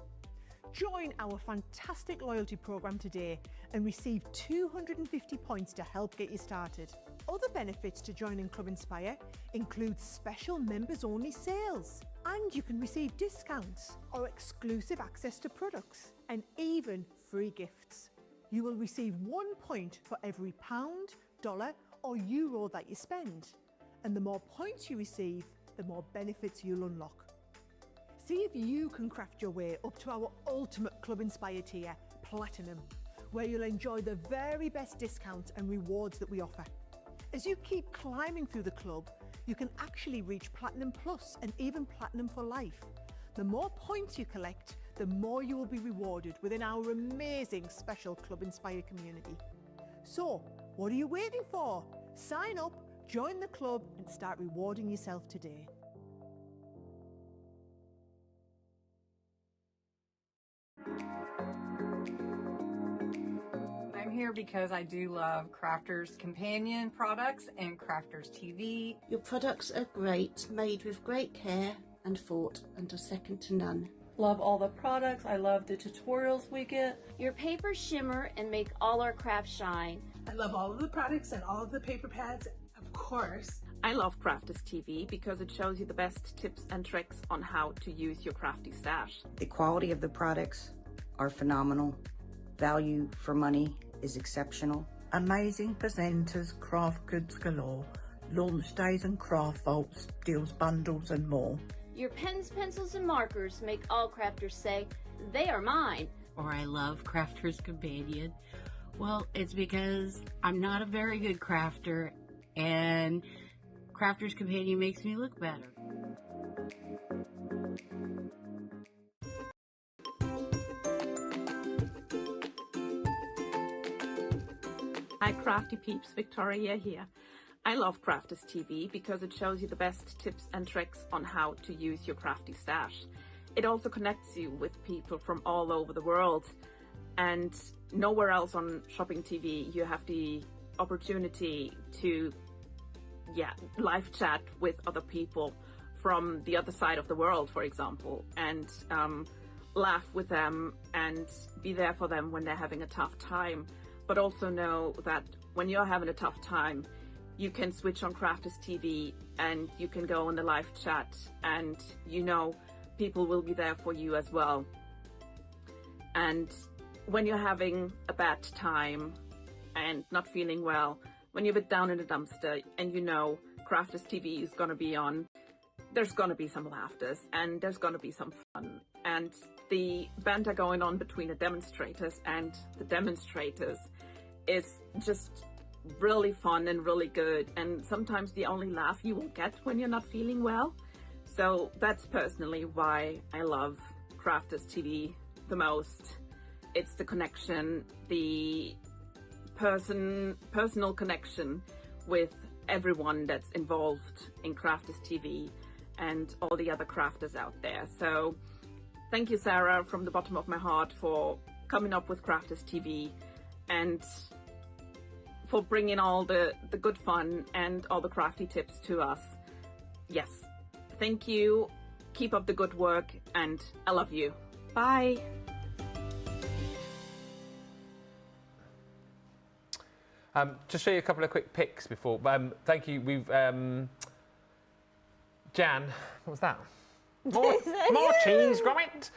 Join our fantastic loyalty program today and receive 250 points to help get you started. Other benefits to joining Club Inspire include special members-only sales, and you can receive discounts or exclusive access to products, and even free gifts. You will receive 1 point for every pound, dollar or euro that you spend, and the more points you receive, the more benefits you'll unlock. See if you can craft your way up to our ultimate Club Inspire tier, Platinum, where you'll enjoy the very best discounts and rewards that we offer. As you keep climbing through the club, you can actually reach Platinum Plus and even Platinum for life. The more points you collect, the more you will be rewarded within our amazing special Club Inspire community. So, what are you waiting for? Sign up, join the club and start rewarding yourself today. I'm here because I do love Crafters Companion products and Crafters TV. Your products are great, made with great care and thought, and are second to none. Love all the products. I love the tutorials we get. Your papers shimmer and make all our crafts shine. I love all of the products and all of the paper pads, of course. I love Crafters TV because it shows you the best tips and tricks on how to use your crafty stash. The quality of the products are phenomenal. Value for money is exceptional. Amazing presenters, craft goods galore, launch days and craft vaults, deals bundles and more. Your pens, pencils, and markers make all crafters say, they are mine. Or I love Crafters Companion. Well, it's because I'm not a very good crafter, and Crafters Companion makes me look better. Hi Crafty Peeps, Victoria here. I love Crafters TV because it shows you the best tips and tricks on how to use your crafty stash. It also connects you with people from all over the world, and nowhere else on shopping TV you have the opportunity to live chat with other people from the other side of the world, for example, and laugh with them and be there for them when they're having a tough time. But also know that when you're having a tough time, you can switch on Crafters TV and you can go on the live chat, and you know people will be there for you as well. And when you're having a bad time and not feeling well, when you're a bit down in the dumpster and you know Crafters TV is going to be on, there's going to be some laughters and there's going to be some fun. And the banter going on between the demonstrators and the demonstrators is just really fun and really good, and sometimes the only laugh you will get when you're not feeling well. So that's personally why I love Crafters TV the most. It's the connection, the personal connection with everyone that's involved in Crafters TV and all the other crafters out there. So thank you, Sarah, from the bottom of my heart for coming up with Crafters TV and for bringing all the good fun and all the crafty tips to us. Yes, thank you. Keep up the good work, and I love you. Bye. Just show you a couple of quick pics before. Thank you. We've Jan. What was that? More cheese, grommet.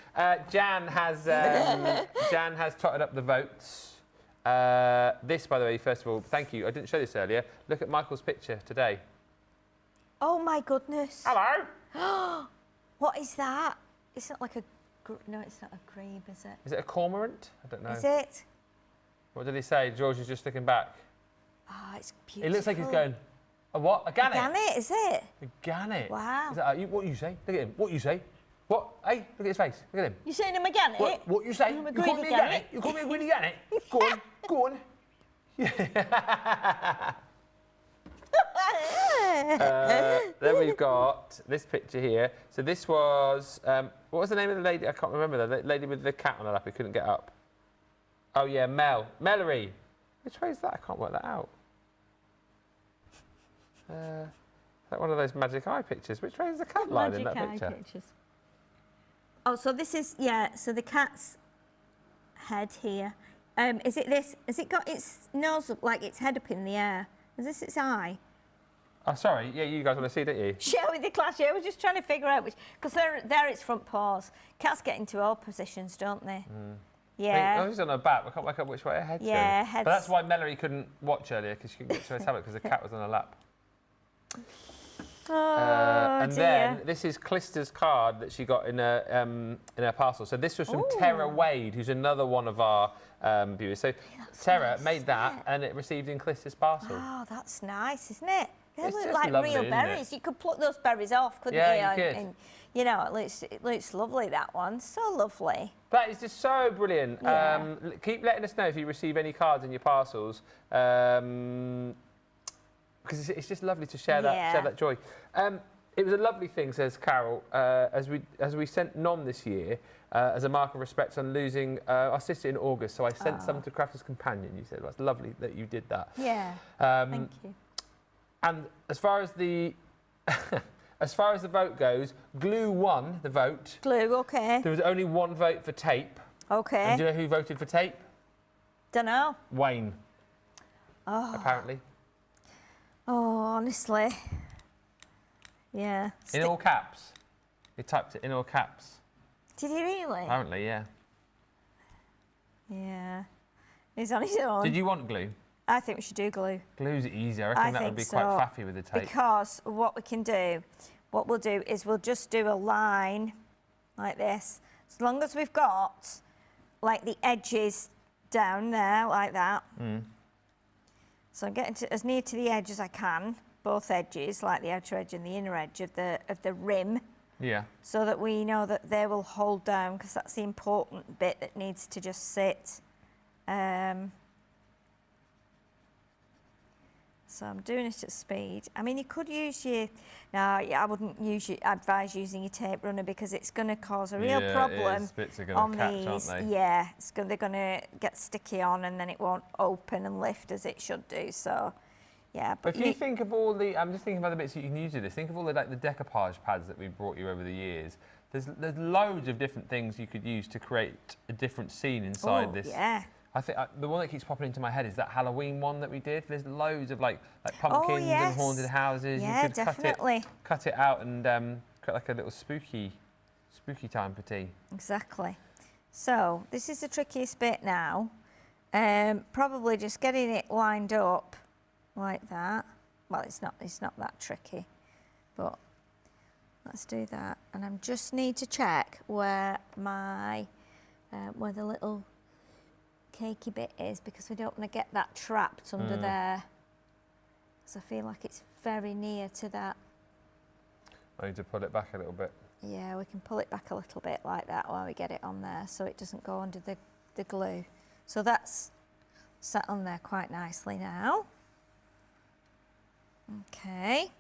Jan has totted up the votes. This, by the way, first of all, thank you. I didn't show this earlier. Look at Michael's picture today. Oh my goodness. Hello. What is that? It's not like a... No, it's not a grebe, is it? Is it a cormorant? I don't know. Is it? What did he say? George is just looking back. Oh, it's beautiful. It looks like he's going, a what? A gannet? A gannet, is it? A gannet. Wow. Is that, what you say? Look at him. What you say? What? Hey, look at his face. Look at him. You're saying I'm a gannet? What you say? I'm a You call me a gannet? You call me a greedy gannet? Go on. Go on. Then we've got this picture here. So this was, what was the name of the lady? I can't remember. The lady with the cat on her lap who couldn't get up. Oh yeah, Mellery. Which way is that? I can't work that out. Is that one of those magic eye pictures? Which way is the cat line in that picture? Pictures. Oh, so this is, yeah, so the cat's head here. Is it this? Has it got its nose up, like its head up in the air? Is this its eye? Oh, sorry. Yeah, you guys want to see, don't you? Share with the class. Yeah, I was just trying to figure out which, because they're its front paws. Cats get into all positions, don't they? Yeah. I was on her back. I can't work out which way her head's Yeah, going. But that's why Melody couldn't watch earlier, because she couldn't get to her tablet because the cat was on her lap. Oh, and dear. then this is Clister's card that she got in her parcel. So this was from Tara Wade, who's another one of our viewers. So Tara made that, and it received in Clister's parcel. Oh, that's nice, isn't it? They It's look just like lovely, real isn't berries. You could pluck those berries off, couldn't you? Yeah, you could. And, you know, it looks lovely, that one. So lovely. That is just so brilliant. Yeah. Keep letting us know if you receive any cards in your parcels. Because it's just lovely to share that joy. It was a lovely thing, says Carol, as we sent Nom this year as a mark of respect on losing our sister in August. So I sent some to Crafter's Companion. You said, well, it's lovely that you did that. Yeah. Thank you. And as far as the vote goes, Glue won the vote. Glue, okay. There was only one vote for tape. Okay. And do you know who voted for tape? Dunno. Wayne. Oh. Apparently. Oh, honestly. Yeah. In all caps. He typed it in all caps. Did he really? Apparently, yeah. Yeah. He's on his own. Did you want glue? I think we should do glue. Glue's easier. I reckon that would be quite faffy with the tape. Because what we'll do is we'll just do a line like this. As long as we've got like the edges down there like that. So I'm getting to as near to the edge as I can, both edges, like the outer edge and the inner edge of the rim. Yeah. So that we know that they will hold down, because that's the important bit that needs to just sit. So I'm doing it at speed. I mean, you could use your... No, I wouldn't advise using your tape runner, because it's going to cause a real problem bits are on catch, these. Aren't they? Yeah, they're going to get sticky on, and then it won't open and lift as it should do. So, yeah. But if you think of all the... I'm just thinking of other bits that you can use with this. Think of all the decoupage pads that we've brought you over the years. There's loads of different things you could use to create a different scene inside this. Yeah. I think the one that keeps popping into my head is that Halloween one that we did. There's loads of like pumpkins and haunted houses. Yeah, you could definitely. cut it out and create like a little spooky time for tea. Exactly. So this is the trickiest bit now. Probably just getting it lined up like that. Well, it's not that tricky, but let's do that. And I just need to check where my where the little cakey bit is, because we don't want to get that trapped under there, because I feel like it's very near to that. I need to pull it back a little bit. Yeah, we can pull it back a little bit like that while we get it on there, so it doesn't go under the glue. So that's sat on there quite nicely now. Okay,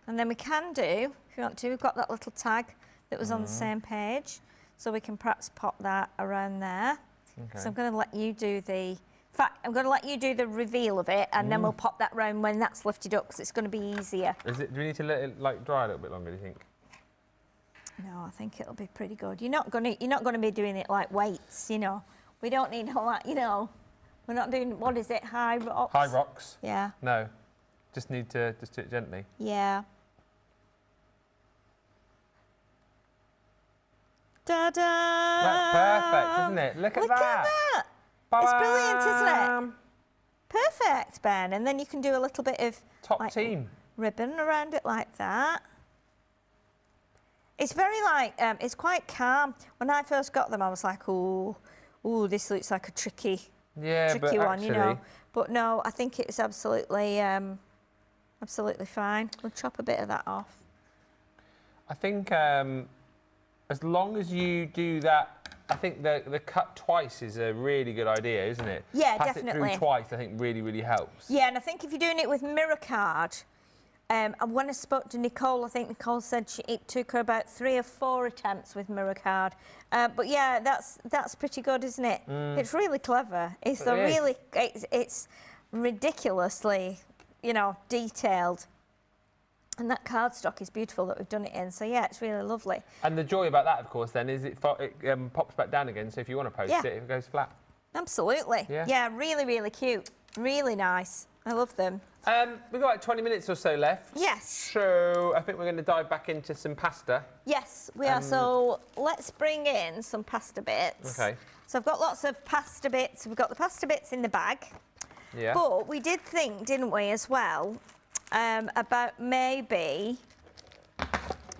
and then we can do, if you want to, we've got that little tag that was on the same page, so we can perhaps pop that around there. Okay. So I'm going to let you do I'm going to let you do the reveal of it, and then we'll pop that round when that's lifted up, because it's going to be easier. Do we need to let it dry a little bit longer, do you think? No, I think it'll be pretty good. You're not going to be doing it like weights, you know. We don't need all that, you know. We're not doing, what is it, high rocks? High rocks? Yeah. No, just need to do it gently. Yeah. Ta-da! That's perfect, isn't it? Look at that. Look at that. It's brilliant, isn't it? Perfect, Ben. And then you can do a little bit of top team ribbon around it like that. It's very it's quite calm. When I first got them, I was like, ooh, this looks like a tricky one, you know. But no, I think it's absolutely fine. We'll chop a bit of that off. I think as long as you do that, I think the cut twice is a really good idea, isn't it? Yeah, Pass definitely. it through twice, I think, really helps. Yeah, and I think if you're doing it with mirror card, and when I spoke to Nicole, I think Nicole said it took her about 3 or 4 attempts with mirror card. But yeah, that's pretty good, isn't it? It's really clever. It's ridiculously, you know, detailed. And that cardstock is beautiful that we've done it in. So yeah, it's really lovely. And the joy about that, of course, then is it pops back down again. So if you want to post it, it goes flat. Absolutely. Yeah, really, really cute. Really nice. I love them. We've got like 20 minutes or so left. Yes. So I think we're going to dive back into some pasta. Yes, we are. So let's bring in some pasta bits. Okay. So I've got lots of pasta bits. We've got the pasta bits in the bag. Yeah. But we did think, didn't we, as well, about maybe.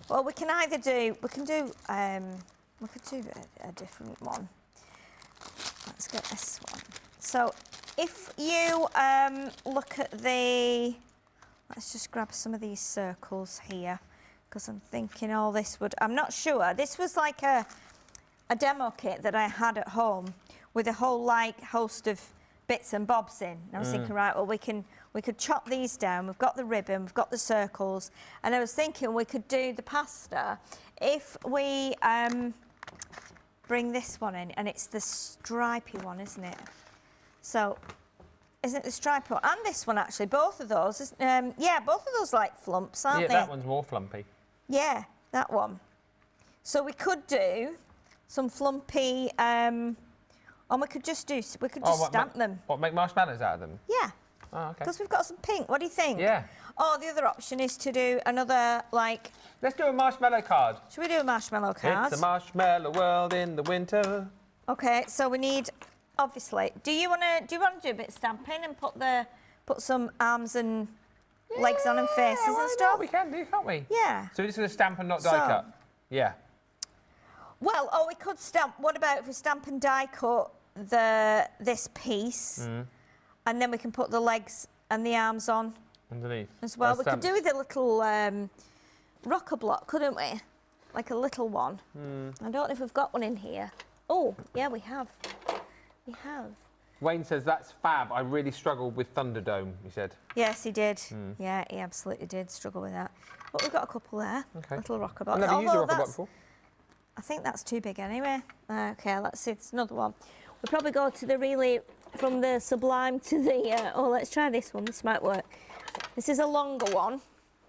Well, we can either do. We could do a different one. Let's get this one. So if you look at the, let's just grab some of these circles here, because I'm thinking all this would, I'm not sure. This was like a demo kit that I had at home with a whole like host of bits and bobs in. And I was thinking, right, well, we could chop these down. We've got the ribbon, we've got the circles, and I was thinking we could do the pasta if we bring this one in, and it's the stripy one, isn't it? So, isn't it the stripy one? And this one, actually, both of those. Yeah, both of those like flumps, aren't they? Yeah, that one's more flumpy. Yeah, that one. So we could do some flumpy, and we could just stamp them. What, make marshmallows out of them? Yeah. Oh, okay. Because we've got some pink. What do you think? Yeah. Oh, the other option is to do another, like... Let's do a marshmallow card. Should we do a marshmallow card? It's a marshmallow world in the winter. Okay, so we need, obviously, do you want to do a bit of stamping and put some arms and legs on and faces and stuff? We can do, can't we? Yeah. So we're just going to stamp and not die cut? Yeah. Well, we could stamp. What about if we stamp and die cut this piece, and then we can put the legs and the arms on underneath as well. We could do with a little rocker block, couldn't we? Like a little one. I don't know if we've got one in here. Oh, yeah, we have. We have. Wayne says, that's fab. I really struggled with Thunderdome, he said. Yes, he did. Yeah, he absolutely did struggle with that. But we've got a couple there. Okay. Little rocker block. I've never used a rocker block before. I think that's too big anyway. Okay, let's see. It's another one. We'll probably go to the really, from the sublime to the, oh, let's try this one. This might work. This is a longer one.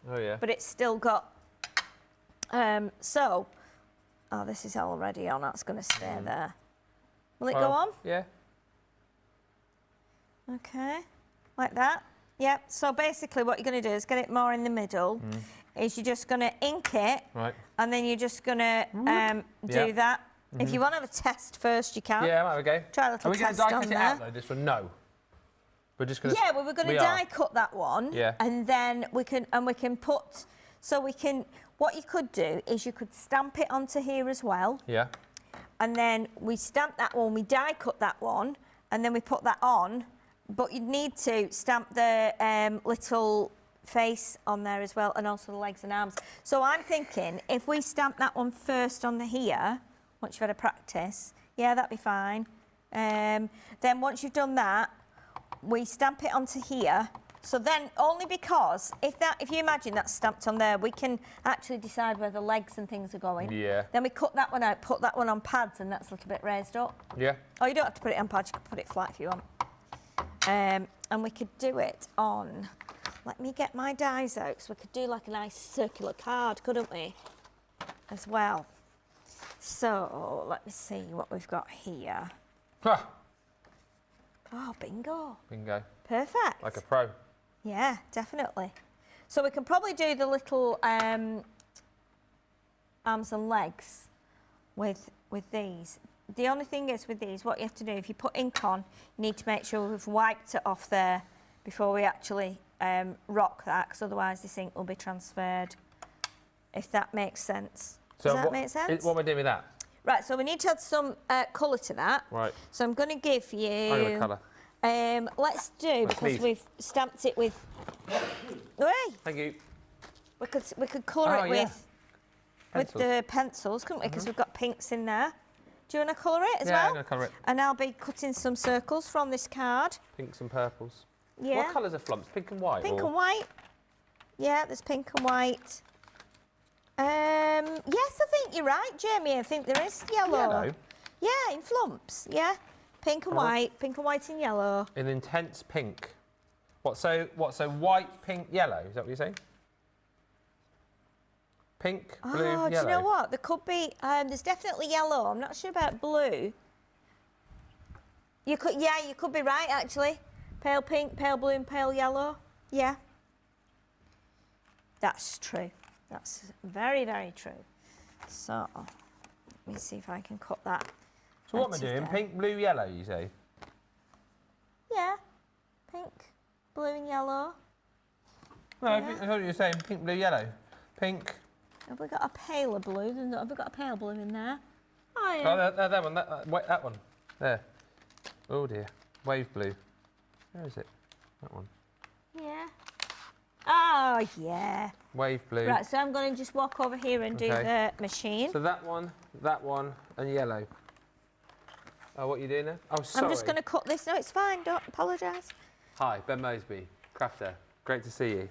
Oh, yeah. But it's still got, oh, this is already on. That's going to stay there. Will it go on? Yeah. Okay, like that. Yep, so basically what you're going to do is get it more in the middle. Is you're just going to ink it, right, and then you're just going to do that. If you want to have a test first, you can. Yeah, might go. Try a little test on there. Are we going to die cut it out, though, this one? No. We're just going to... Yeah, well, we're going to die cut that one. Yeah. And then we can put... So we can... What you could do is you could stamp it onto here as well. Yeah. And then we stamp that one, we die cut that one, and then we put that on. But you'd need to stamp the little face on there as well, and also the legs and arms. So I'm thinking if we stamp that one first on the here, once you've had a practice, yeah, that'd be fine. Then once you've done that, we stamp it onto here. So then, only because if you imagine that's stamped on there, we can actually decide where the legs and things are going. Yeah. Then we cut that one out, put that one on pads, and that's a little bit raised up. Yeah. Oh, you don't have to put it on pads, you can put it flat if you want. And we could do it on, let me get my dies out, so we could do like a nice circular card, couldn't we? As well. So, let me see what we've got here. Ah. Oh, bingo. Bingo. Perfect. Like a pro. Yeah, definitely. So we can probably do the little arms and legs with these. The only thing is with these, what you have to do, if you put ink on, you need to make sure we've wiped it off there before we actually rock that, because otherwise this ink will be transferred, if that makes sense. So Does that make sense? What am I doing with that? Right, so we need to add some colour to that. Right. So I'm going to give you... I'm going to colour. Let's do, because we've stamped it with... Hey! Thank you. We could colour it with the pencils, couldn't we? Because we've got pinks in there. Do you want to colour it as well? Yeah, I'm going to colour it. And I'll be cutting some circles from this card. Pinks and purples. Yeah. What colours are flumps? Pink and white? Pink and white. Yeah, there's pink and white. Yes, I think you're right, Jamie. I think there is yellow. Yellow? Yeah, in flumps. Yeah. Pink and white and yellow. An intense pink. What, so white, pink, yellow? Is that what you're saying? Pink, blue, Oh, yellow. do you know what? There could be, there's definitely yellow. I'm not sure about blue. You could be right, actually. Pale pink, pale blue, and pale yellow. Yeah. That's true. That's very, very true. So, let me see if I can cut that. So what am I doing? Pink, blue, yellow, you say? Yeah. Pink, blue, and yellow. No, I thought you were saying pink, blue, yellow. Pink. Have we got a paler blue? Have we got a pale blue in there? Oh, yeah. Oh, that one. That one. There. Oh, dear. Wave blue. Where is it? That one. Yeah. Oh, yeah. Wave blue. Right, so I'm going to just walk over here and do the machine. So that one, and yellow. Oh, what are you doing there? Oh, sorry. I'm just going to cut this. No, it's fine. Don't apologise. Hi, Ben Mosby, crafter. Great to see you.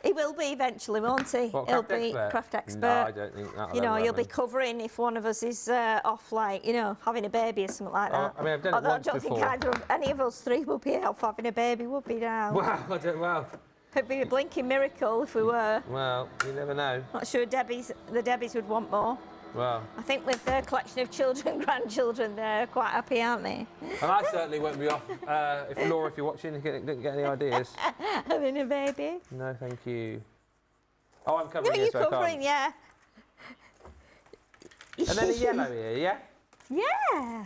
He will be eventually, won't he? What, He'll craft be expert? craft expert. No, I don't think that'll You know, ever he'll be happen. covering if one of us is off, like, you know, having a baby or something like that. I mean, I've done it Although once I don't think before. any of us three will be off having a baby, would be now? Wow, I don't, wow. It'd be a blinking miracle if we were. Well, you never know. Not sure the Debbies would want more. Well. I think with their collection of children and grandchildren, they're quite happy, aren't they? And I certainly won't be off. Laura, if you're watching, didn't get any ideas. Having a baby. No, thank you. Oh, I'm covering No, here, you're so covering, I can't. And then a yellow here, yeah? Yeah.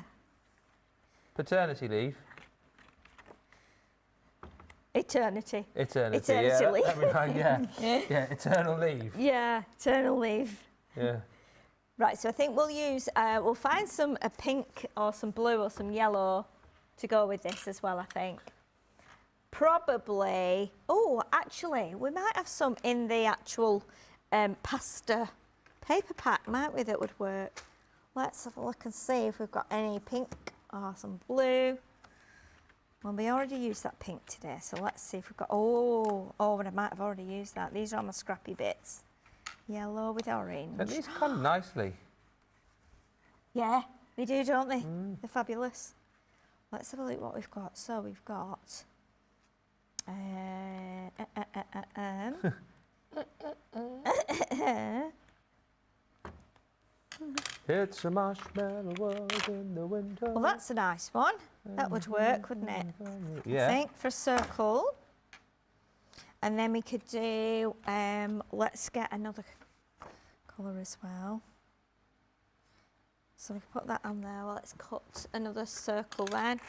Paternity leave. Eternity. Eternity. Eternity Yeah, leave. that'd be nice, yeah. Yeah, eternal leave. Yeah, eternal leave. Yeah. Right, so I think we'll use, we'll find some pink or some blue or some yellow to go with this as well, I think. Probably, oh, actually, we might have some in the actual pasta paper pack, might we, that would work. Let's have a look and see if we've got any pink or some blue. Well, we already used that pink today, so let's see if we've got, oh, but I might have already used that. These are all my scrappy bits. Yellow with orange. And these come nicely. Yeah, they do, don't they? They're fabulous. Let's have a look what we've got. So we've got... It's a marshmallow world in the winter. Well, that's a nice one. That would work, wouldn't it? Yeah. I think for a circle. And then we could do, let's get another colour as well. So we can put that on there. Well, let's cut another circle then.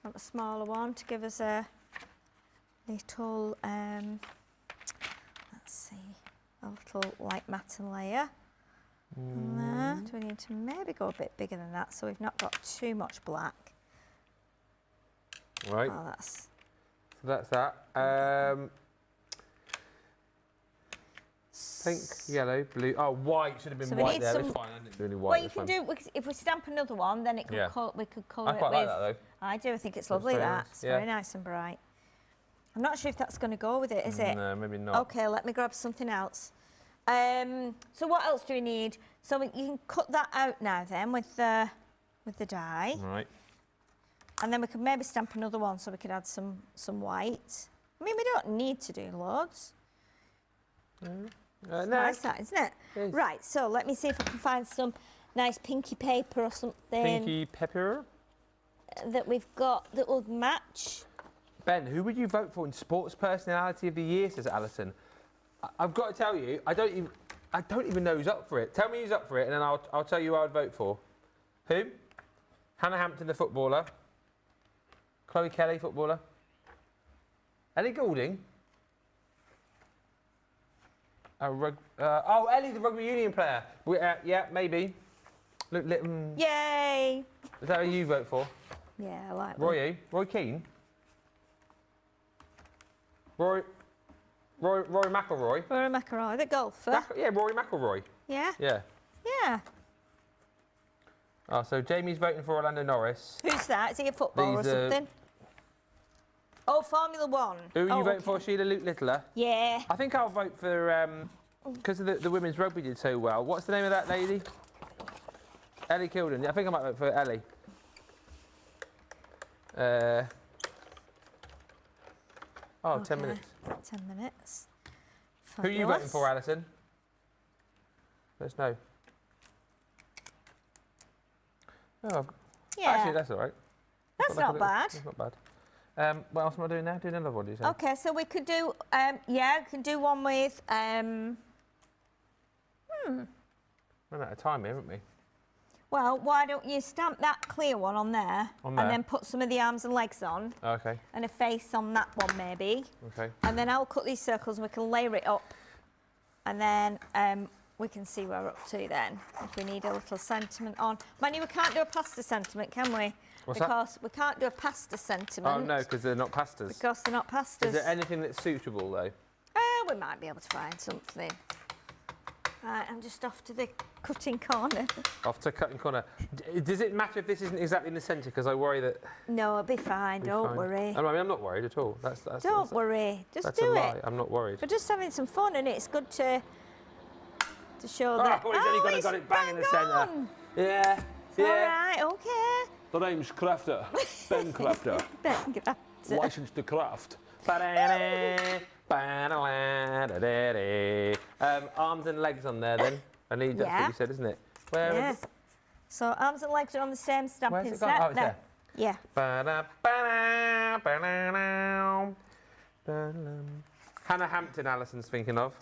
Want a smaller one to give us a little, let's see, a little light matte layer on there. Do we need to maybe go a bit bigger than that so we've not got too much black? Right. Oh, that's... So that's that. Pink, yellow, blue. Oh, white should have been So we white need there. some- That's fine. I didn't do any white. Well, you this can time. do, if we stamp another one, then it could Yeah. we could colour I it quite with... like that though. I do, I think it's Looks lovely, very that. nice, It's yeah. very nice and bright. I'm not sure if that's going to go with it, is it? No, maybe not. Okay, let me grab something else. So what else do we need? So you can cut that out now then with the dye. Right. And then we could maybe stamp another one so we could add some white. I mean, we don't need to do loads. No. Nice that, isn't it? Yes. Right, so let me see if I can find some nice pinky paper or something Pinky pepper. that we've got that will match. Ben, who would you vote for in Sports Personality of the Year, says Alison. I've got to tell you, I don't even know who's up for it. Tell me who's up for it, and then I'll tell you who I'd vote for. Who? Hannah Hampton, the footballer. Chloe Kelly, footballer. Ellie Goulding. Ellie, the rugby union player. Yeah, maybe. Look, Yay! Is that who you vote for? Yeah, I like that. Roy Keane. Rory McIlroy. Rory McIlroy, the golfer. Rory McIlroy. Yeah? Yeah. Yeah. Oh, so Jamie's voting for Orlando Norris. Who's that? Is he a footballer or These are- something? Oh, Formula One. Who are you Oh, voting for, Sheila Luke Littler? Yeah. I think I'll vote for, because the women's rugby did so well. What's the name of that lady? Ellie Kilden. I think I might vote for Ellie. 10 minutes. 10 minutes. Who are you voting for, Alison? Let us know. Oh, Yeah. actually, that's all right. That's not bad. That's not bad. What else am I doing now? Doing another one, do you say? Okay, so we could do, yeah, we can do one with, Run out of time here, haven't we? well, why don't you stamp that clear one on there, On there? and then put some of the arms and legs on, Okay. and a face on that one maybe. Okay. And then I'll cut these circles and we can layer it up, and then we can see where we're up to then, if we need a little sentiment on. Mind you, we can't do a pasta sentiment, can we? What's that? Because we can't do a pasta sentiment. Oh, no, because they're not pastas. Because they're not pastas. Is there anything that's suitable, though? We might be able to find something. Right, I'm just off to the cutting corner. Off to cutting corner. Does it matter if this isn't exactly in the centre? Because I worry that... No, it'll be fine, don't worry. I mean, I'm not worried at all. Don't worry, just do a lie. it. I'm not worried. We're just having some fun, and it's good to show that... Oh, he's only got it bang in the centre. Yeah, All right, okay. The name's Crafter. Ben Crafter. Ben Crafter. Licensed to craft. Arms and legs on there then. I need that's what you said, isn't it? Where is it? So arms and legs are on the same stamping Where's it set. gone? Oh, it's there. Yeah. Hannah Hampton, Alison's thinking of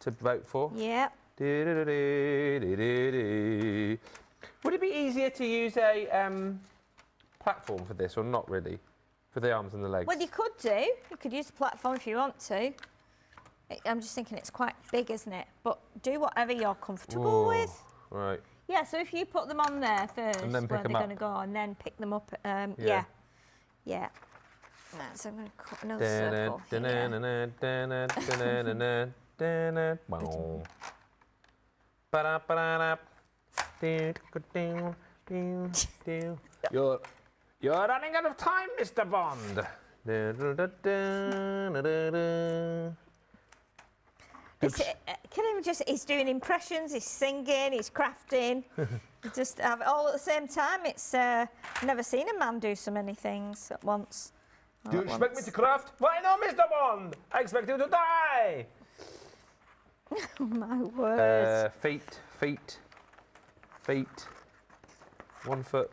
to vote for. Yeah. Would it be easier to use a platform for this, or not really, for the arms and the legs? Well, you could do. You could use the platform if you want to. I'm just thinking it's quite big, isn't it? But do whatever you're comfortable with. Right. Yeah, so if you put them on there first, And then pick where they're them up. going to go, and then pick them up. Yeah. Yeah. Right, so I'm going to cut another circle here. You're running out of time, Mr. Bond. He's doing impressions, he's singing, he's crafting. You just have it all at the same time. It's never seen a man do so many things at once. Do you expect me to craft? Why no, Mr. Bond? I expect you to die. Oh, my word. Feet. 1 foot.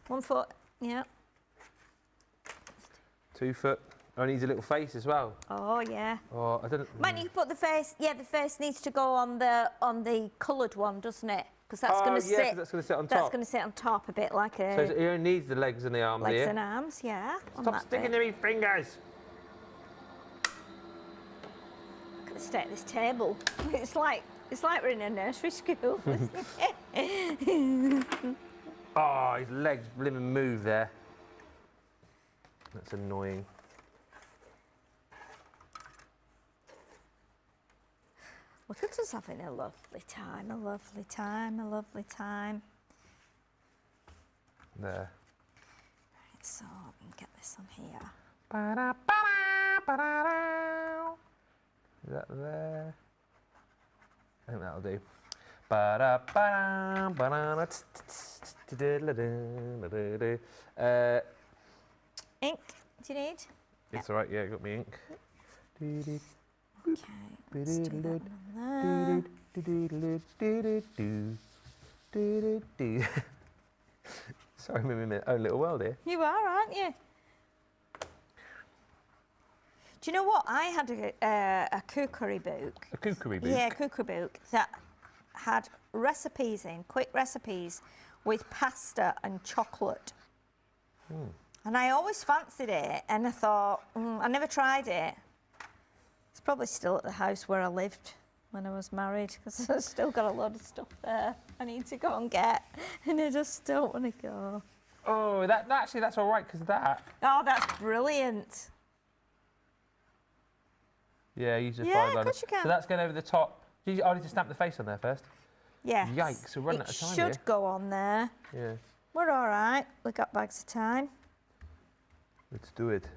1 foot, yeah. 2 foot. Oh, it needs a little face as well. Oh, yeah. Oh, I don't. Might you put the face? Yeah, the face needs to go on the coloured one, doesn't it? Because that's going to sit. That's going to sit on top. That's going to sit on top a bit like a. So it only needs the legs and the arms legs here. and arms, yeah. Stop sticking to me fingers. Look at the state of this table. It's like we're in a nursery school. Oh, his legs blimmin' move there. That's annoying. Look at us having a lovely time, a lovely time, a lovely time. There. Right, so we can get this on here. Is that there? I think that'll do. Ink, do you need? It's all right, yeah, I got me ink. Okay, let's do that one there. Sorry, I'm in my own little world here. You are, aren't you? Do you know what? I had a cookery book. A cookery book? Yeah, a cookery book that had recipes in, quick recipes, with pasta and chocolate. And I always fancied it, and I thought, I never tried it. It's probably still at the house where I lived when I was married, because I've still got a lot of stuff there I need to go and get, and I just don't want to go. Oh, actually, that's all right, because of that. Oh, that's brilliant. Yeah, use the Yeah, five of course you can. So that's going over the top. I need to stamp the face on there first. Yes. Yikes, we're running out of time It here. should go on there. Yeah. We're all right. We've got bags of time. Let's do it.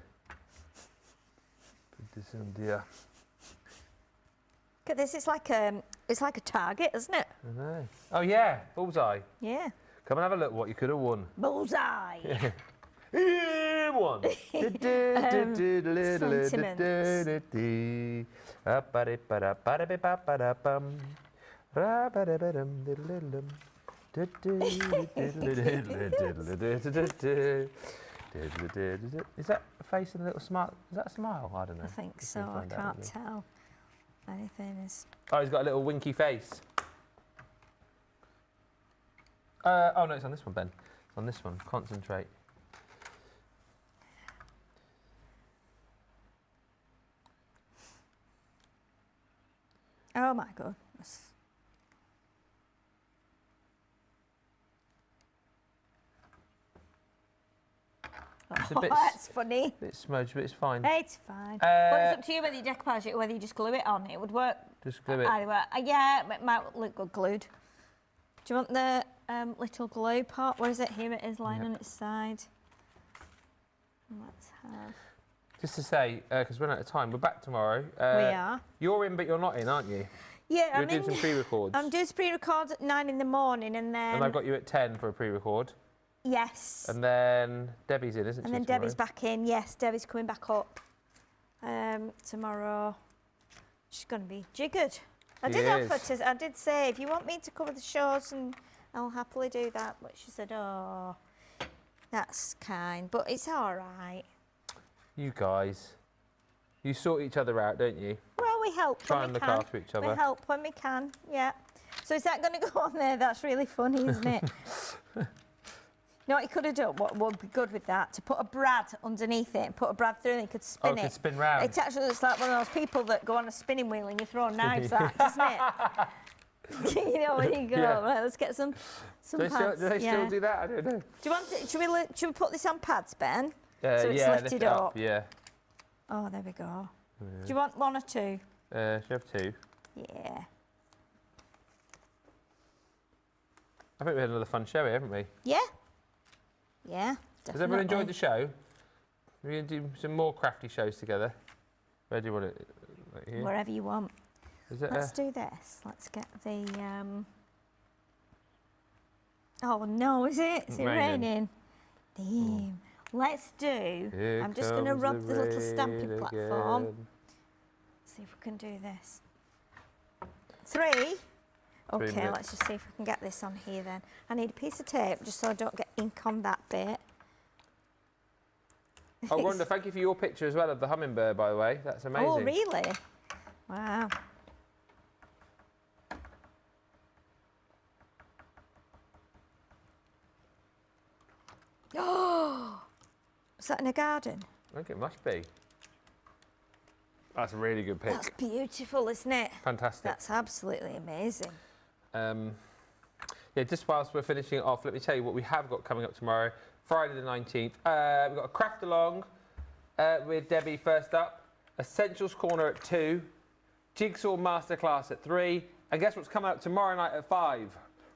Put this in there. Look at this. It's like a target, isn't it? I know. Oh yeah, bullseye. Yeah. Come and have a look what you could have won. Bullseye. One. Is that a face and a little smile? Is that a smile? I don't know. I think so. I can't tell. Anything is. Oh, he's got a little winky face. Oh no, it's on this one, Ben. It's on this one. Concentrate. Oh my goodness. It's a bit, that's funny. A bit smudged, but it's fine. It's fine. But it's up to you whether you decoupage it or whether you just glue it on. It would work. Just glue it. Either way. Yeah, it might look good glued. Do you want the little glue pot? Where is it? Here it is, lying on its side. Let's have. Just to say, because we're out of time, we're back tomorrow. We are. You're in, but you're not in, aren't you? Yeah, You're doing some pre-records. I'm doing pre-records at 9 in the morning, and then. And I've got you at 10 for a pre-record. Yes. And then Debbie's in, isn't she? And then tomorrow? Debbie's back in. Yes, Debbie's coming back up tomorrow. She's going to be jiggered. I did say, if you want me to cover the shows, and I'll happily do that. But she said, oh, that's kind. But it's all right. You guys, you sort each other out, don't you? Well, we help Try when and we look can. after each other. We help when we can, yeah. So is that going to go on there? That's really funny, isn't it? You know what you could have done? What would be good with that? To put a brad underneath it and put a brad through and you could spin it. It could spin round. It actually looks like one of those people that go on a spinning wheel and you throw knives at, doesn't it? You know, when you go, right, let's get some pads. Do they still do that? I don't know. Do you want to, should we put this on pads, Ben? So it's yeah, lifted up. Yeah. Oh, there we go. Do you want one or two? Should I have two? Yeah. I think we had another fun show here, haven't we? Yeah. Yeah, definitely. Has everyone enjoyed the show? We're going to do some more crafty shows together. Where do you want it? Like here? Wherever you want. Is it Let's do this. Let's get the... Oh, no, is it? Is it raining? Damn. Let's do... Here I'm just going to rub the little rain stamping platform. again. See if we can do this. 3. Okay, minutes. let's just see if we can get this on here then. I need a piece of tape just so I don't get ink on that bit. Oh, Rhonda, thank you for your picture as well of the hummingbird, by the way. That's amazing. Oh, really? Wow. Oh, is that in a garden? I think it must be. That's a really good pic. That's beautiful, isn't it? Fantastic. That's absolutely amazing. Yeah, just whilst we're finishing it off, let me tell you what we have got coming up tomorrow, Friday the 19th. We've got a craft along with Debbie first up, Essentials Corner at 2, Jigsaw Masterclass at 3, and guess what's coming up tomorrow night at 5?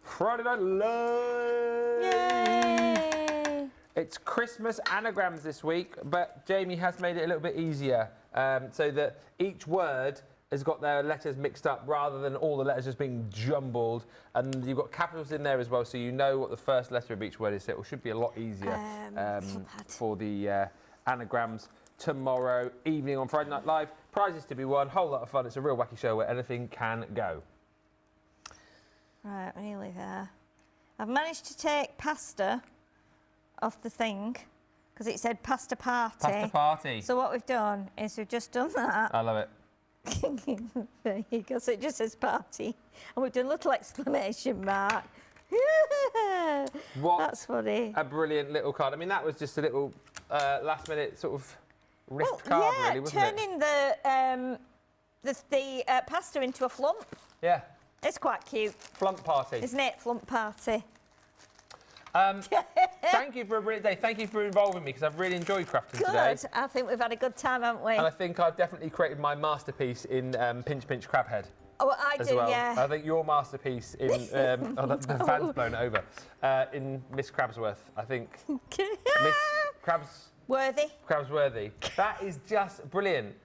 Friday Night Live! Yay! It's Christmas anagrams this week, but Jamie has made it a little bit easier so that each word has got their letters mixed up rather than all the letters just being jumbled. And you've got capitals in there as well, so you know what the first letter of each word is. So it should be a lot easier for the anagrams tomorrow evening on Friday Night Live. Prizes to be won, whole lot of fun. It's a real wacky show where anything can go. Right, we're nearly there. I've managed to take pasta off the thing because it said pasta party. Pasta party. So what we've done is we've just done that. I love it. There you go. So it just says party. And we've done a little exclamation mark. What That's funny. A brilliant little card. I mean, that was just a little last minute sort of wrist card, really, wasn't it? Turning the pasta into a flump. Yeah. It's quite cute. Flump party. Isn't it? Flump party. Thank you for a brilliant day. Thank you for involving me because I've really enjoyed crafting today. Good. I think we've had a good time, haven't we? And I think I've definitely created my masterpiece in Pinch Pinch Crabhead. Oh, well, I as do, well. yeah. I think your masterpiece in the fan's blown it over in Miss Crabsworth. I think Miss Crabsworthy. That is just brilliant.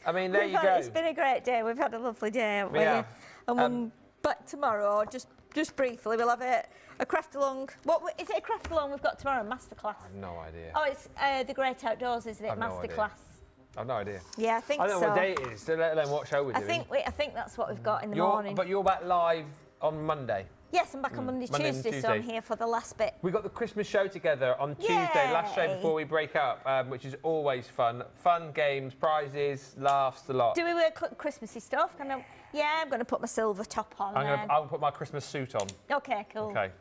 I mean, there you go. It's been a great day. We've had a lovely day, haven't we? Yeah. And we'll back tomorrow. Just briefly, we'll have a craft along. What is it? A craft along we've got tomorrow? Masterclass. I have no idea. Oh, it's the Great Outdoors, isn't it? I've no Masterclass. I've no idea. Yeah, I think so. I don't know what day it is, so let alone what show we're doing. I think that's what we've got in the morning. But you're back live on Monday. Yes, I'm back on Monday, Tuesday, so I'm here for the last bit. We got the Christmas show together on Tuesday, last show before we break up, which is always fun. Fun games, prizes, laughs, a lot. Do we wear Christmassy stuff? Yeah, I'm going to put my silver top on. I'll put my Christmas suit on. Okay, cool. Okay.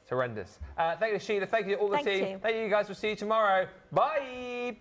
It's horrendous. Thank you to Sheila, thank you to all the team. You. Thank you guys, we'll see you tomorrow. Bye!